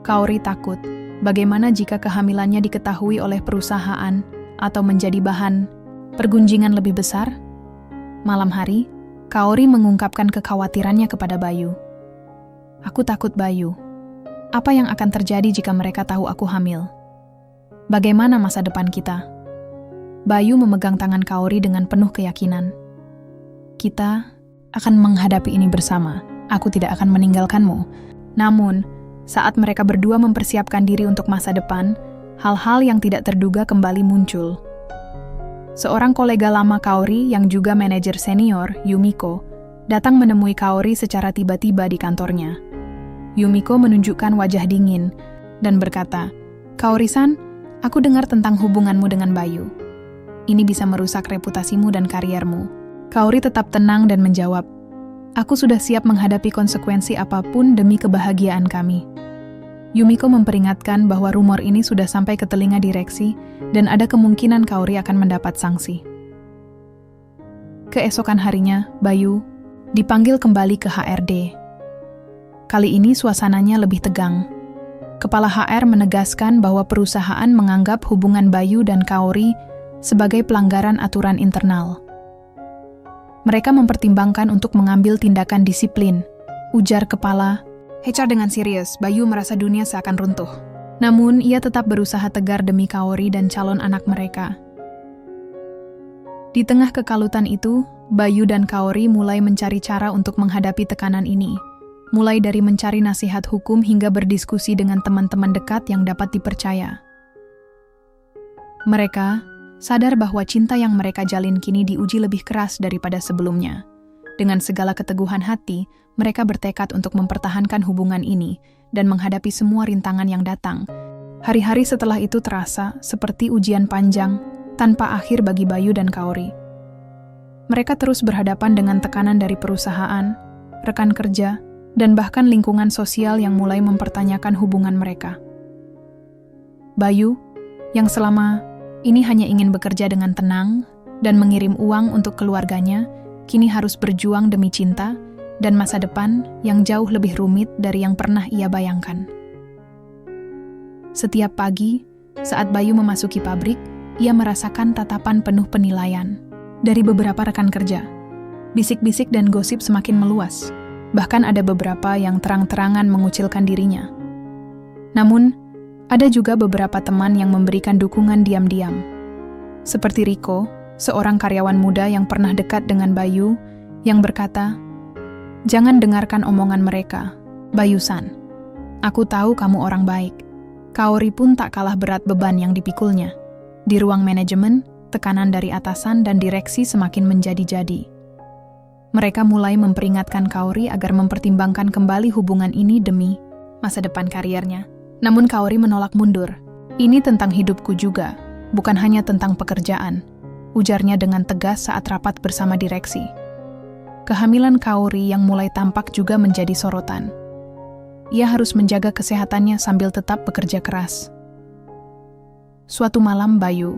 A: Kaori takut, bagaimana jika kehamilannya diketahui oleh perusahaan atau menjadi bahan pergunjingan lebih besar? Malam hari, Kaori mengungkapkan kekhawatirannya kepada Bayu. Aku takut, Bayu. Apa yang akan terjadi jika mereka tahu aku hamil? Bagaimana masa depan kita? Bayu memegang tangan Kaori dengan penuh keyakinan. Kita akan menghadapi ini bersama. Aku tidak akan meninggalkanmu. Namun, saat mereka berdua mempersiapkan diri untuk masa depan, hal-hal yang tidak terduga kembali muncul. Seorang kolega lama Kaori yang juga manajer senior, Yumiko, datang menemui Kaori secara tiba-tiba di kantornya. Yumiko menunjukkan wajah dingin dan berkata, "Kaori-san, aku dengar tentang hubunganmu dengan Bayu. Ini bisa merusak reputasimu dan kariermu." Kaori tetap tenang dan menjawab, "Aku sudah siap menghadapi konsekuensi apapun demi kebahagiaan kami." Yumiko memperingatkan bahwa rumor ini sudah sampai ke telinga direksi dan ada kemungkinan Kaori akan mendapat sanksi. Keesokan harinya, Bayu dipanggil kembali ke HRD. Kali ini suasananya lebih tegang. Kepala HR menegaskan bahwa perusahaan menganggap hubungan Bayu dan Kaori sebagai pelanggaran aturan internal. Mereka mempertimbangkan untuk mengambil tindakan disiplin, ujar kepala HR dengan serius. Bayu merasa dunia seakan runtuh. Namun, ia tetap berusaha tegar demi Kaori dan calon anak mereka. Di tengah kekalutan itu, Bayu dan Kaori mulai mencari cara untuk menghadapi tekanan ini. Mulai dari mencari nasihat hukum hingga berdiskusi dengan teman-teman dekat yang dapat dipercaya. Mereka sadar bahwa cinta yang mereka jalin kini diuji lebih keras daripada sebelumnya. Dengan segala keteguhan hati, mereka bertekad untuk mempertahankan hubungan ini dan menghadapi semua rintangan yang datang. Hari-hari setelah itu terasa seperti ujian panjang tanpa akhir bagi Bayu dan Kaori. Mereka terus berhadapan dengan tekanan dari perusahaan, rekan kerja, dan bahkan lingkungan sosial yang mulai mempertanyakan hubungan mereka. Bayu, yang selama ini hanya ingin bekerja dengan tenang dan mengirim uang untuk keluarganya, kini harus berjuang demi cinta dan masa depan yang jauh lebih rumit dari yang pernah ia bayangkan. Setiap pagi, saat Bayu memasuki pabrik, ia merasakan tatapan penuh penilaian dari beberapa rekan kerja. Bisik-bisik dan gosip semakin meluas, bahkan ada beberapa yang terang-terangan mengucilkan dirinya. Namun, ada juga beberapa teman yang memberikan dukungan diam-diam. Seperti Riko, seorang karyawan muda yang pernah dekat dengan Bayu, yang berkata, "Jangan dengarkan omongan mereka, Bayu-san. Aku tahu kamu orang baik." Kaori pun tak kalah berat beban yang dipikulnya. Di ruang manajemen, tekanan dari atasan dan direksi semakin menjadi-jadi. Mereka mulai memperingatkan Kaori agar mempertimbangkan kembali hubungan ini demi masa depan kariernya. Namun Kaori menolak mundur. "Ini tentang hidupku juga, bukan hanya tentang pekerjaan," ujarnya dengan tegas saat rapat bersama direksi. Kehamilan Kaori yang mulai tampak juga menjadi sorotan. Ia harus menjaga kesehatannya sambil tetap bekerja keras. Suatu malam, Bayu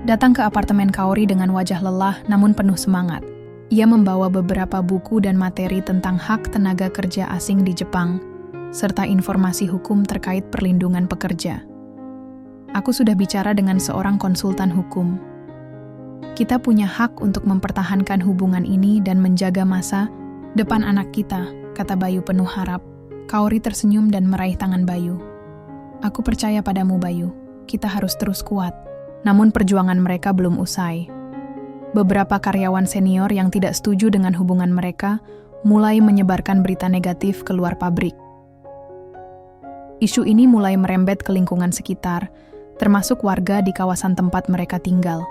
A: datang ke apartemen Kaori dengan wajah lelah namun penuh semangat. Ia membawa beberapa buku dan materi tentang hak tenaga kerja asing di Jepang, serta informasi hukum terkait perlindungan pekerja. "Aku sudah bicara dengan seorang konsultan hukum. Kita punya hak untuk mempertahankan hubungan ini dan menjaga masa depan anak kita," kata Bayu penuh harap. Kaori tersenyum dan meraih tangan Bayu. "Aku percaya padamu, Bayu. Kita harus terus kuat." Namun perjuangan mereka belum usai. Beberapa karyawan senior yang tidak setuju dengan hubungan mereka mulai menyebarkan berita negatif keluar pabrik. Isu ini mulai merembet ke lingkungan sekitar, termasuk warga di kawasan tempat mereka tinggal.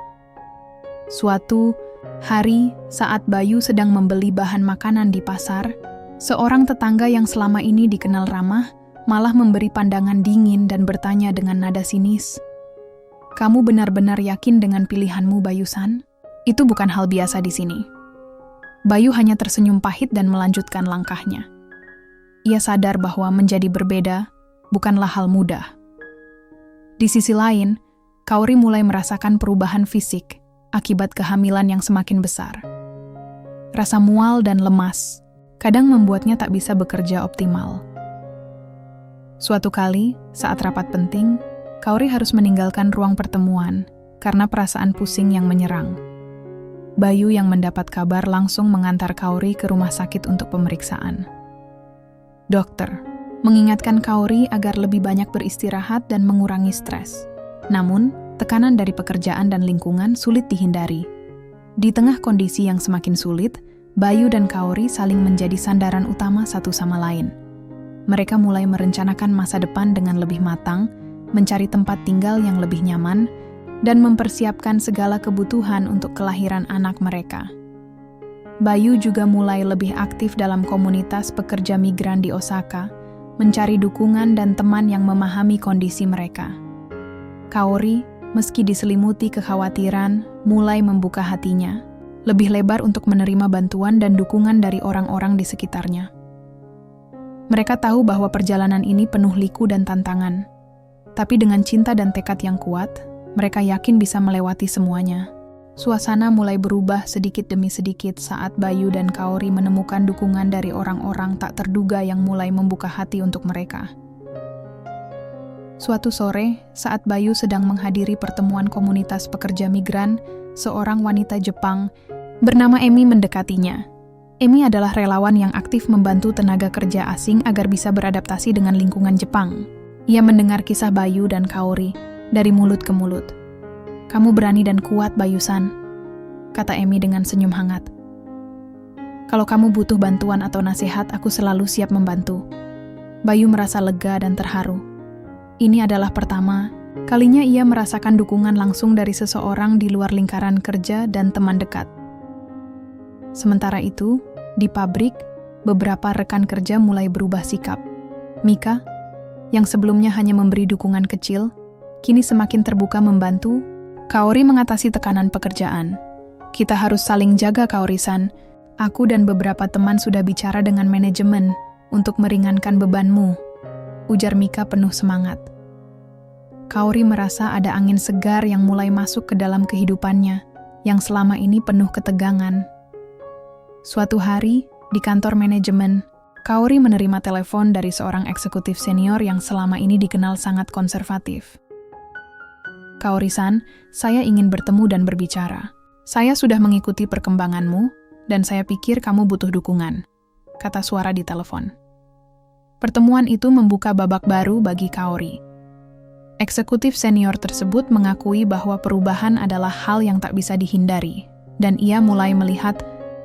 A: Suatu hari, saat Bayu sedang membeli bahan makanan di pasar, seorang tetangga yang selama ini dikenal ramah malah memberi pandangan dingin dan bertanya dengan nada sinis, Kamu benar-benar yakin dengan pilihanmu, Bayu-san? Itu bukan hal biasa di sini. Bayu hanya tersenyum pahit dan melanjutkan langkahnya. Ia sadar bahwa menjadi berbeda bukanlah hal mudah. Di sisi lain, Kaori mulai merasakan perubahan fisik akibat kehamilan yang semakin besar. Rasa mual dan lemas kadang membuatnya tak bisa bekerja optimal. Suatu kali, saat rapat penting, Kaori harus meninggalkan ruang pertemuan karena perasaan pusing yang menyerang. Bayu yang mendapat kabar langsung mengantar Kaori ke rumah sakit untuk pemeriksaan. Dokter mengingatkan Kaori agar lebih banyak beristirahat dan mengurangi stres. Namun, tekanan dari pekerjaan dan lingkungan sulit dihindari. Di tengah kondisi yang semakin sulit, Bayu dan Kaori saling menjadi sandaran utama satu sama lain. Mereka mulai merencanakan masa depan dengan lebih matang, mencari tempat tinggal yang lebih nyaman, dan mempersiapkan segala kebutuhan untuk kelahiran anak mereka. Bayu juga mulai lebih aktif dalam komunitas pekerja migran di Osaka, mencari dukungan dan teman yang memahami kondisi mereka. Kaori, meski diselimuti kekhawatiran, mulai membuka hatinya, lebih lebar untuk menerima bantuan dan dukungan dari orang-orang di sekitarnya. Mereka tahu bahwa perjalanan ini penuh liku dan tantangan. Tapi dengan cinta dan tekad yang kuat, mereka yakin bisa melewati semuanya. Suasana mulai berubah sedikit demi sedikit saat Bayu dan Kaori menemukan dukungan dari orang-orang tak terduga yang mulai membuka hati untuk mereka. Suatu sore, saat Bayu sedang menghadiri pertemuan komunitas pekerja migran, seorang wanita Jepang bernama Emi mendekatinya. Emi adalah relawan yang aktif membantu tenaga kerja asing agar bisa beradaptasi dengan lingkungan Jepang. Ia mendengar kisah Bayu dan Kaori dari mulut ke mulut. "Kamu berani dan kuat, Bayu-san," kata Emi dengan senyum hangat. "Kalau kamu butuh bantuan atau nasihat, aku selalu siap membantu." Bayu merasa lega dan terharu. Ini adalah pertama kalinya ia merasakan dukungan langsung dari seseorang di luar lingkaran kerja dan teman dekat. Sementara itu, di pabrik, beberapa rekan kerja mulai berubah sikap. Mika, yang sebelumnya hanya memberi dukungan kecil, kini semakin terbuka membantu. Kaori mengatasi tekanan pekerjaan. "Kita harus saling jaga, Kaori-san. Aku dan beberapa teman sudah bicara dengan manajemen untuk meringankan bebanmu," ujar Mika penuh semangat. Kaori merasa ada angin segar yang mulai masuk ke dalam kehidupannya, yang selama ini penuh ketegangan. Suatu hari, di kantor manajemen, Kaori menerima telepon dari seorang eksekutif senior yang selama ini dikenal sangat konservatif. "Kaori-san, saya ingin bertemu dan berbicara. Saya sudah mengikuti perkembanganmu, dan saya pikir kamu butuh dukungan," kata suara di telepon. Pertemuan itu membuka babak baru bagi Kaori. Eksekutif senior tersebut mengakui bahwa perubahan adalah hal yang tak bisa dihindari, dan ia mulai melihat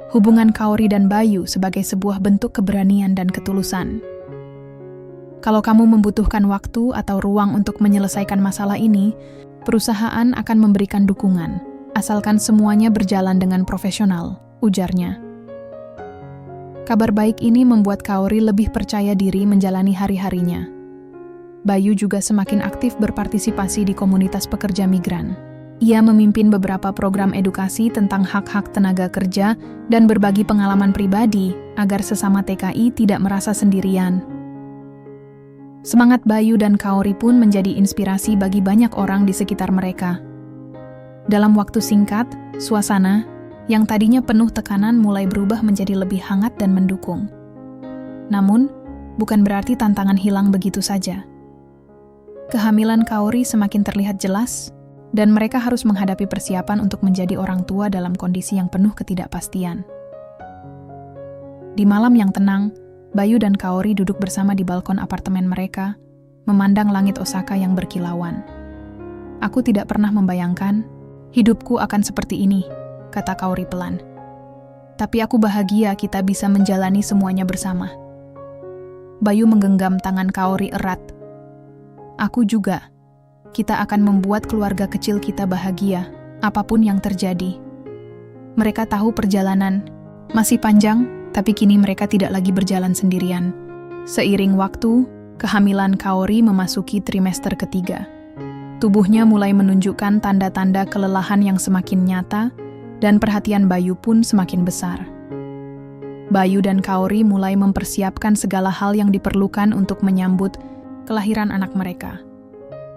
A: hubungan Kaori dan Bayu sebagai sebuah bentuk keberanian dan ketulusan. "Kalau kamu membutuhkan waktu atau ruang untuk menyelesaikan masalah ini, perusahaan akan memberikan dukungan, asalkan semuanya berjalan dengan profesional," ujarnya. Kabar baik ini membuat Kaori lebih percaya diri menjalani hari-harinya. Bayu juga semakin aktif berpartisipasi di komunitas pekerja migran. Ia memimpin beberapa program edukasi tentang hak-hak tenaga kerja dan berbagi pengalaman pribadi agar sesama TKI tidak merasa sendirian. Semangat Bayu dan Kaori pun menjadi inspirasi bagi banyak orang di sekitar mereka. Dalam waktu singkat, suasana yang tadinya penuh tekanan mulai berubah menjadi lebih hangat dan mendukung. Namun, bukan berarti tantangan hilang begitu saja. Kehamilan Kaori semakin terlihat jelas, dan mereka harus menghadapi persiapan untuk menjadi orang tua dalam kondisi yang penuh ketidakpastian. Di malam yang tenang, Bayu dan Kaori duduk bersama di balkon apartemen mereka, memandang langit Osaka yang berkilauan. "Aku tidak pernah membayangkan hidupku akan seperti ini," kata Kaori pelan. "Tapi aku bahagia kita bisa menjalani semuanya bersama." Bayu menggenggam tangan Kaori erat. "Aku juga. Kita akan membuat keluarga kecil kita bahagia, apapun yang terjadi." Mereka tahu perjalanan masih panjang, tapi kini mereka tidak lagi berjalan sendirian. Seiring waktu, kehamilan Kaori memasuki trimester ketiga. Tubuhnya mulai menunjukkan tanda-tanda kelelahan yang semakin nyata, dan perhatian Bayu pun semakin besar. Bayu dan Kaori mulai mempersiapkan segala hal yang diperlukan untuk menyambut kelahiran anak mereka.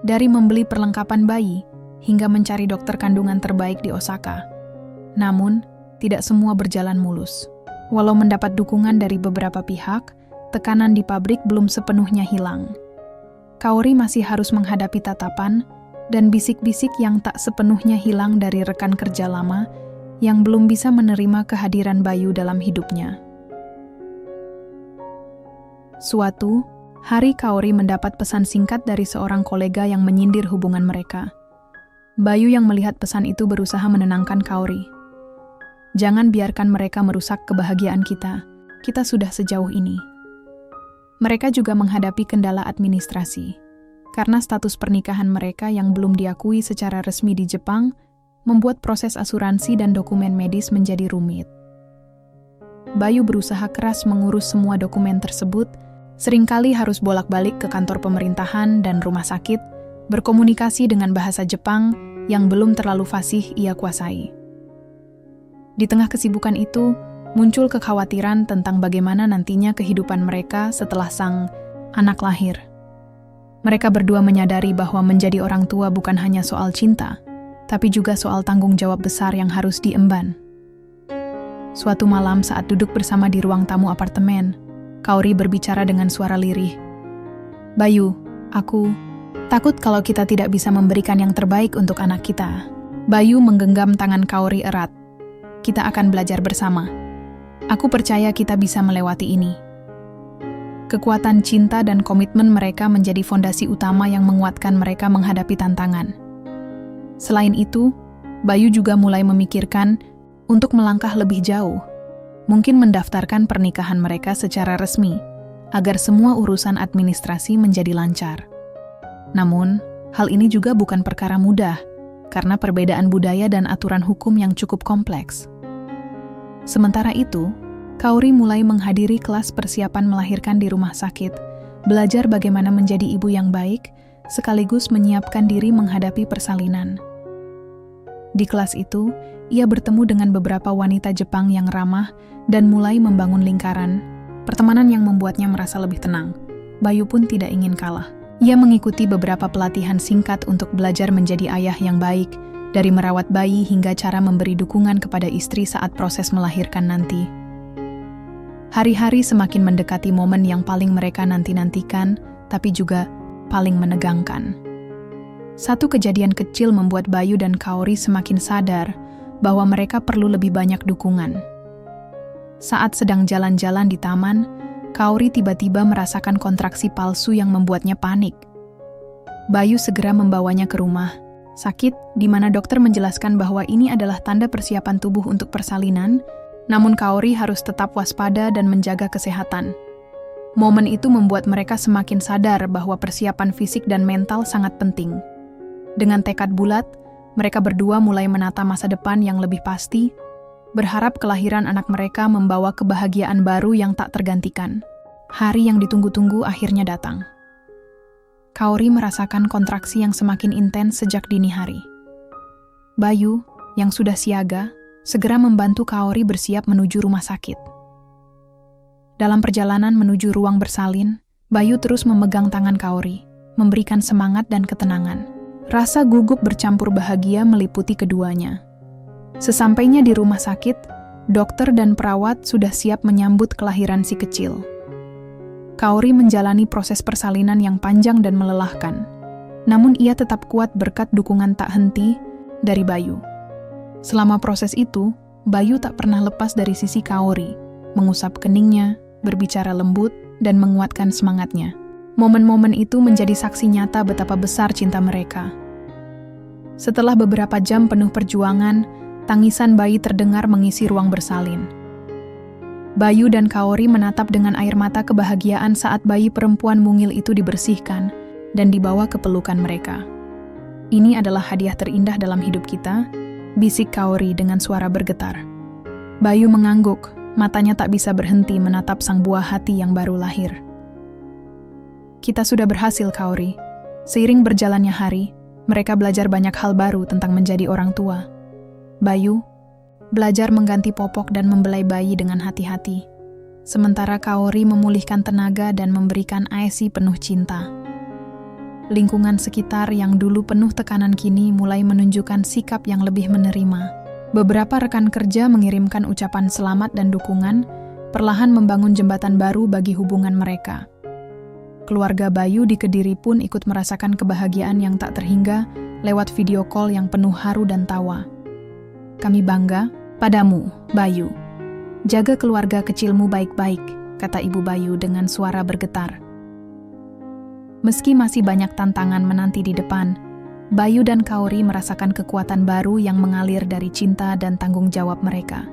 A: Dari membeli perlengkapan bayi, hingga mencari dokter kandungan terbaik di Osaka. Namun, tidak semua berjalan mulus. Walau mendapat dukungan dari beberapa pihak, tekanan di pabrik belum sepenuhnya hilang. Kaori masih harus menghadapi tatapan dan bisik-bisik yang tak sepenuhnya hilang dari rekan kerja lama yang belum bisa menerima kehadiran Bayu dalam hidupnya. Suatu hari Kaori mendapat pesan singkat dari seorang kolega yang menyindir hubungan mereka. Bayu yang melihat pesan itu berusaha menenangkan Kaori. Jangan biarkan mereka merusak kebahagiaan kita. Kita sudah sejauh ini. Mereka juga menghadapi kendala administrasi, karena status pernikahan mereka yang belum diakui secara resmi di Jepang membuat proses asuransi dan dokumen medis menjadi rumit. Bayu berusaha keras mengurus semua dokumen tersebut, seringkali harus bolak-balik ke kantor pemerintahan dan rumah sakit, berkomunikasi dengan bahasa Jepang yang belum terlalu fasih ia kuasai. Di tengah kesibukan itu, muncul kekhawatiran tentang bagaimana nantinya kehidupan mereka setelah sang anak lahir. Mereka berdua menyadari bahwa menjadi orang tua bukan hanya soal cinta, tapi juga soal tanggung jawab besar yang harus diemban. Suatu malam saat duduk bersama di ruang tamu apartemen, Kaori berbicara dengan suara lirih. "Bayu, aku takut kalau kita tidak bisa memberikan yang terbaik untuk anak kita." Bayu menggenggam tangan Kaori erat. "Kita akan belajar bersama. Aku percaya kita bisa melewati ini." Kekuatan cinta dan komitmen mereka menjadi fondasi utama yang menguatkan mereka menghadapi tantangan. Selain itu, Bayu juga mulai memikirkan untuk melangkah lebih jauh, mungkin mendaftarkan pernikahan mereka secara resmi, agar semua urusan administrasi menjadi lancar. Namun, hal ini juga bukan perkara mudah, karena perbedaan budaya dan aturan hukum yang cukup kompleks. Sementara itu, Kaori mulai menghadiri kelas persiapan melahirkan di rumah sakit, belajar bagaimana menjadi ibu yang baik, sekaligus menyiapkan diri menghadapi persalinan. Di kelas itu, ia bertemu dengan beberapa wanita Jepang yang ramah dan mulai membangun lingkaran, pertemanan yang membuatnya merasa lebih tenang. Bayu pun tidak ingin kalah. Ia mengikuti beberapa pelatihan singkat untuk belajar menjadi ayah yang baik, dari merawat bayi hingga cara memberi dukungan kepada istri saat proses melahirkan nanti. Hari-hari semakin mendekati momen yang paling mereka nanti-nantikan, tapi juga paling menegangkan. Satu kejadian kecil membuat Bayu dan Kaori semakin sadar bahwa mereka perlu lebih banyak dukungan. Saat sedang jalan-jalan di taman, Kaori tiba-tiba merasakan kontraksi palsu yang membuatnya panik. Bayu segera membawanya ke rumah sakit, di mana dokter menjelaskan bahwa ini adalah tanda persiapan tubuh untuk persalinan, namun Kaori harus tetap waspada dan menjaga kesehatan. Momen itu membuat mereka semakin sadar bahwa persiapan fisik dan mental sangat penting. Dengan tekad bulat, mereka berdua mulai menata masa depan yang lebih pasti, berharap kelahiran anak mereka membawa kebahagiaan baru yang tak tergantikan. Hari yang ditunggu-tunggu akhirnya datang. Kaori merasakan kontraksi yang semakin intens sejak dini hari. Bayu, yang sudah siaga, segera membantu Kaori bersiap menuju rumah sakit. Dalam perjalanan menuju ruang bersalin, Bayu terus memegang tangan Kaori, memberikan semangat dan ketenangan. Rasa gugup bercampur bahagia meliputi keduanya. Sesampainya di rumah sakit, dokter dan perawat sudah siap menyambut kelahiran si kecil. Kaori menjalani proses persalinan yang panjang dan melelahkan. Namun ia tetap kuat berkat dukungan tak henti dari Bayu. Selama proses itu, Bayu tak pernah lepas dari sisi Kaori, mengusap keningnya, berbicara lembut, dan menguatkan semangatnya. Momen-momen itu menjadi saksi nyata betapa besar cinta mereka. Setelah beberapa jam penuh perjuangan, tangisan bayi terdengar mengisi ruang bersalin. Bayu dan Kaori menatap dengan air mata kebahagiaan saat bayi perempuan mungil itu dibersihkan dan dibawa ke pelukan mereka. "Ini adalah hadiah terindah dalam hidup kita," bisik Kaori dengan suara bergetar. Bayu mengangguk, matanya tak bisa berhenti menatap sang buah hati yang baru lahir. "Kita sudah berhasil, Kaori." Seiring berjalannya hari, Mereka belajar banyak hal baru tentang menjadi orang tua. Bayu belajar mengganti popok dan membelai bayi dengan hati-hati. Sementara Kaori memulihkan tenaga dan memberikan ASI penuh cinta. Lingkungan sekitar yang dulu penuh tekanan kini mulai menunjukkan sikap yang lebih menerima. Beberapa rekan kerja mengirimkan ucapan selamat dan dukungan, perlahan membangun jembatan baru bagi hubungan mereka. Keluarga Bayu di Kediri pun ikut merasakan kebahagiaan yang tak terhingga lewat video call yang penuh haru dan tawa. Kami bangga padamu, Bayu. Jaga keluarga kecilmu baik-baik, kata Ibu Bayu dengan suara bergetar. Meski masih banyak tantangan menanti di depan, Bayu dan Kaori merasakan kekuatan baru yang mengalir dari cinta dan tanggung jawab mereka.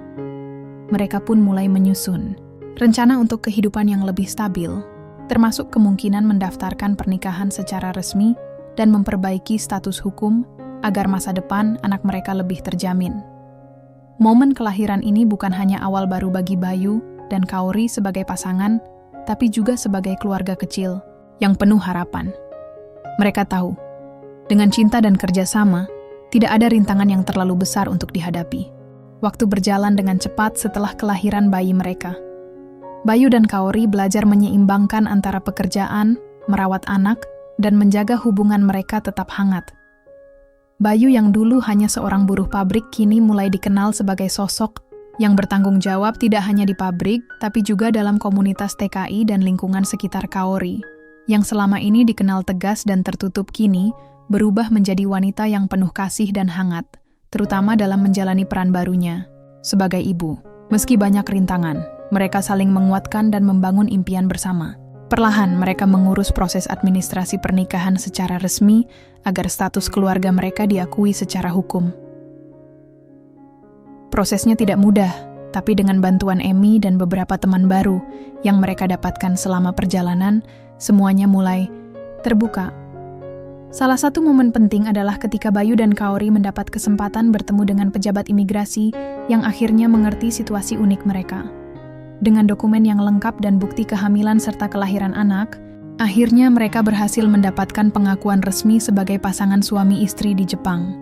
A: Mereka pun mulai menyusun rencana untuk kehidupan yang lebih stabil, termasuk kemungkinan mendaftarkan pernikahan secara resmi dan memperbaiki status hukum agar masa depan anak mereka lebih terjamin. Momen kelahiran ini bukan hanya awal baru bagi Bayu dan Kaori sebagai pasangan, tapi juga sebagai keluarga kecil yang penuh harapan. Mereka tahu, dengan cinta dan kerjasama, tidak ada rintangan yang terlalu besar untuk dihadapi. Waktu berjalan dengan cepat setelah kelahiran bayi mereka. Bayu dan Kaori belajar menyeimbangkan antara pekerjaan, merawat anak, dan menjaga hubungan mereka tetap hangat. Bayu yang dulu hanya seorang buruh pabrik kini mulai dikenal sebagai sosok yang bertanggung jawab tidak hanya di pabrik, tapi juga dalam komunitas TKI dan lingkungan sekitar Kaori, yang selama ini dikenal tegas dan tertutup kini berubah menjadi wanita yang penuh kasih dan hangat, terutama dalam menjalani peran barunya sebagai ibu. Meski banyak rintangan, mereka saling menguatkan dan membangun impian bersama. Perlahan mereka mengurus proses administrasi pernikahan secara resmi agar status keluarga mereka diakui secara hukum. Prosesnya tidak mudah, tapi dengan bantuan Emi dan beberapa teman baru yang mereka dapatkan selama perjalanan, semuanya mulai terbuka. Salah satu momen penting adalah ketika Bayu dan Kaori mendapat kesempatan bertemu dengan pejabat imigrasi yang akhirnya mengerti situasi unik mereka. Dengan dokumen yang lengkap dan bukti kehamilan serta kelahiran anak, akhirnya mereka berhasil mendapatkan pengakuan resmi sebagai pasangan suami istri di Jepang.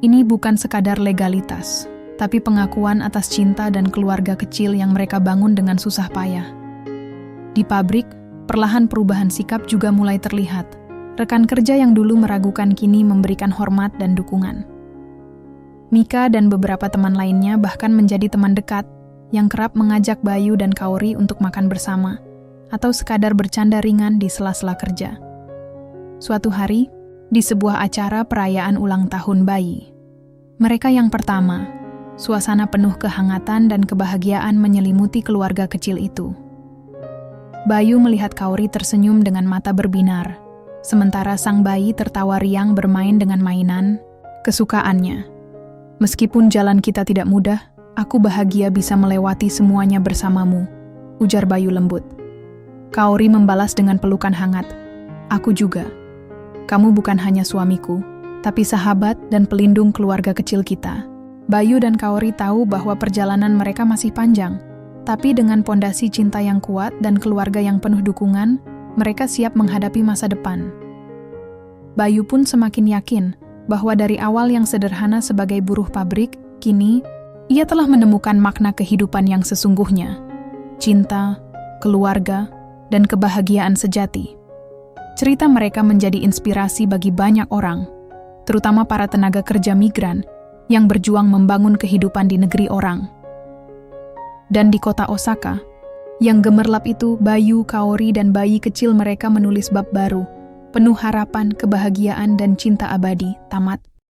A: Ini bukan sekadar legalitas, tapi pengakuan atas cinta dan keluarga kecil yang mereka bangun dengan susah payah. Di pabrik, perlahan perubahan sikap juga mulai terlihat. Rekan kerja yang dulu meragukan kini memberikan hormat dan dukungan. Mika dan beberapa teman lainnya bahkan menjadi teman dekat yang kerap mengajak Bayu dan Kaori untuk makan bersama, atau sekadar bercanda ringan di sela-sela kerja. Suatu hari, di sebuah acara perayaan ulang tahun bayi, mereka yang pertama, suasana penuh kehangatan dan kebahagiaan menyelimuti keluarga kecil itu. Bayu melihat Kaori tersenyum dengan mata berbinar, sementara sang bayi tertawa riang bermain dengan mainan kesukaannya. Meskipun jalan kita tidak mudah, aku bahagia bisa melewati semuanya bersamamu, ujar Bayu lembut. Kaori membalas dengan pelukan hangat. Aku juga. Kamu bukan hanya suamiku, tapi sahabat dan pelindung keluarga kecil kita. Bayu dan Kaori tahu bahwa perjalanan mereka masih panjang, tapi dengan pondasi cinta yang kuat dan keluarga yang penuh dukungan, mereka siap menghadapi masa depan. Bayu pun semakin yakin bahwa dari awal yang sederhana sebagai buruh pabrik, kini ia telah menemukan makna kehidupan yang sesungguhnya, cinta, keluarga, dan kebahagiaan sejati. Cerita mereka menjadi inspirasi bagi banyak orang, terutama para tenaga kerja migran yang berjuang membangun kehidupan di negeri orang. Dan di kota Osaka, yang gemerlap itu, Bayu, Kaori, dan bayi kecil mereka menulis bab baru, penuh harapan, kebahagiaan, dan cinta abadi. Tamat.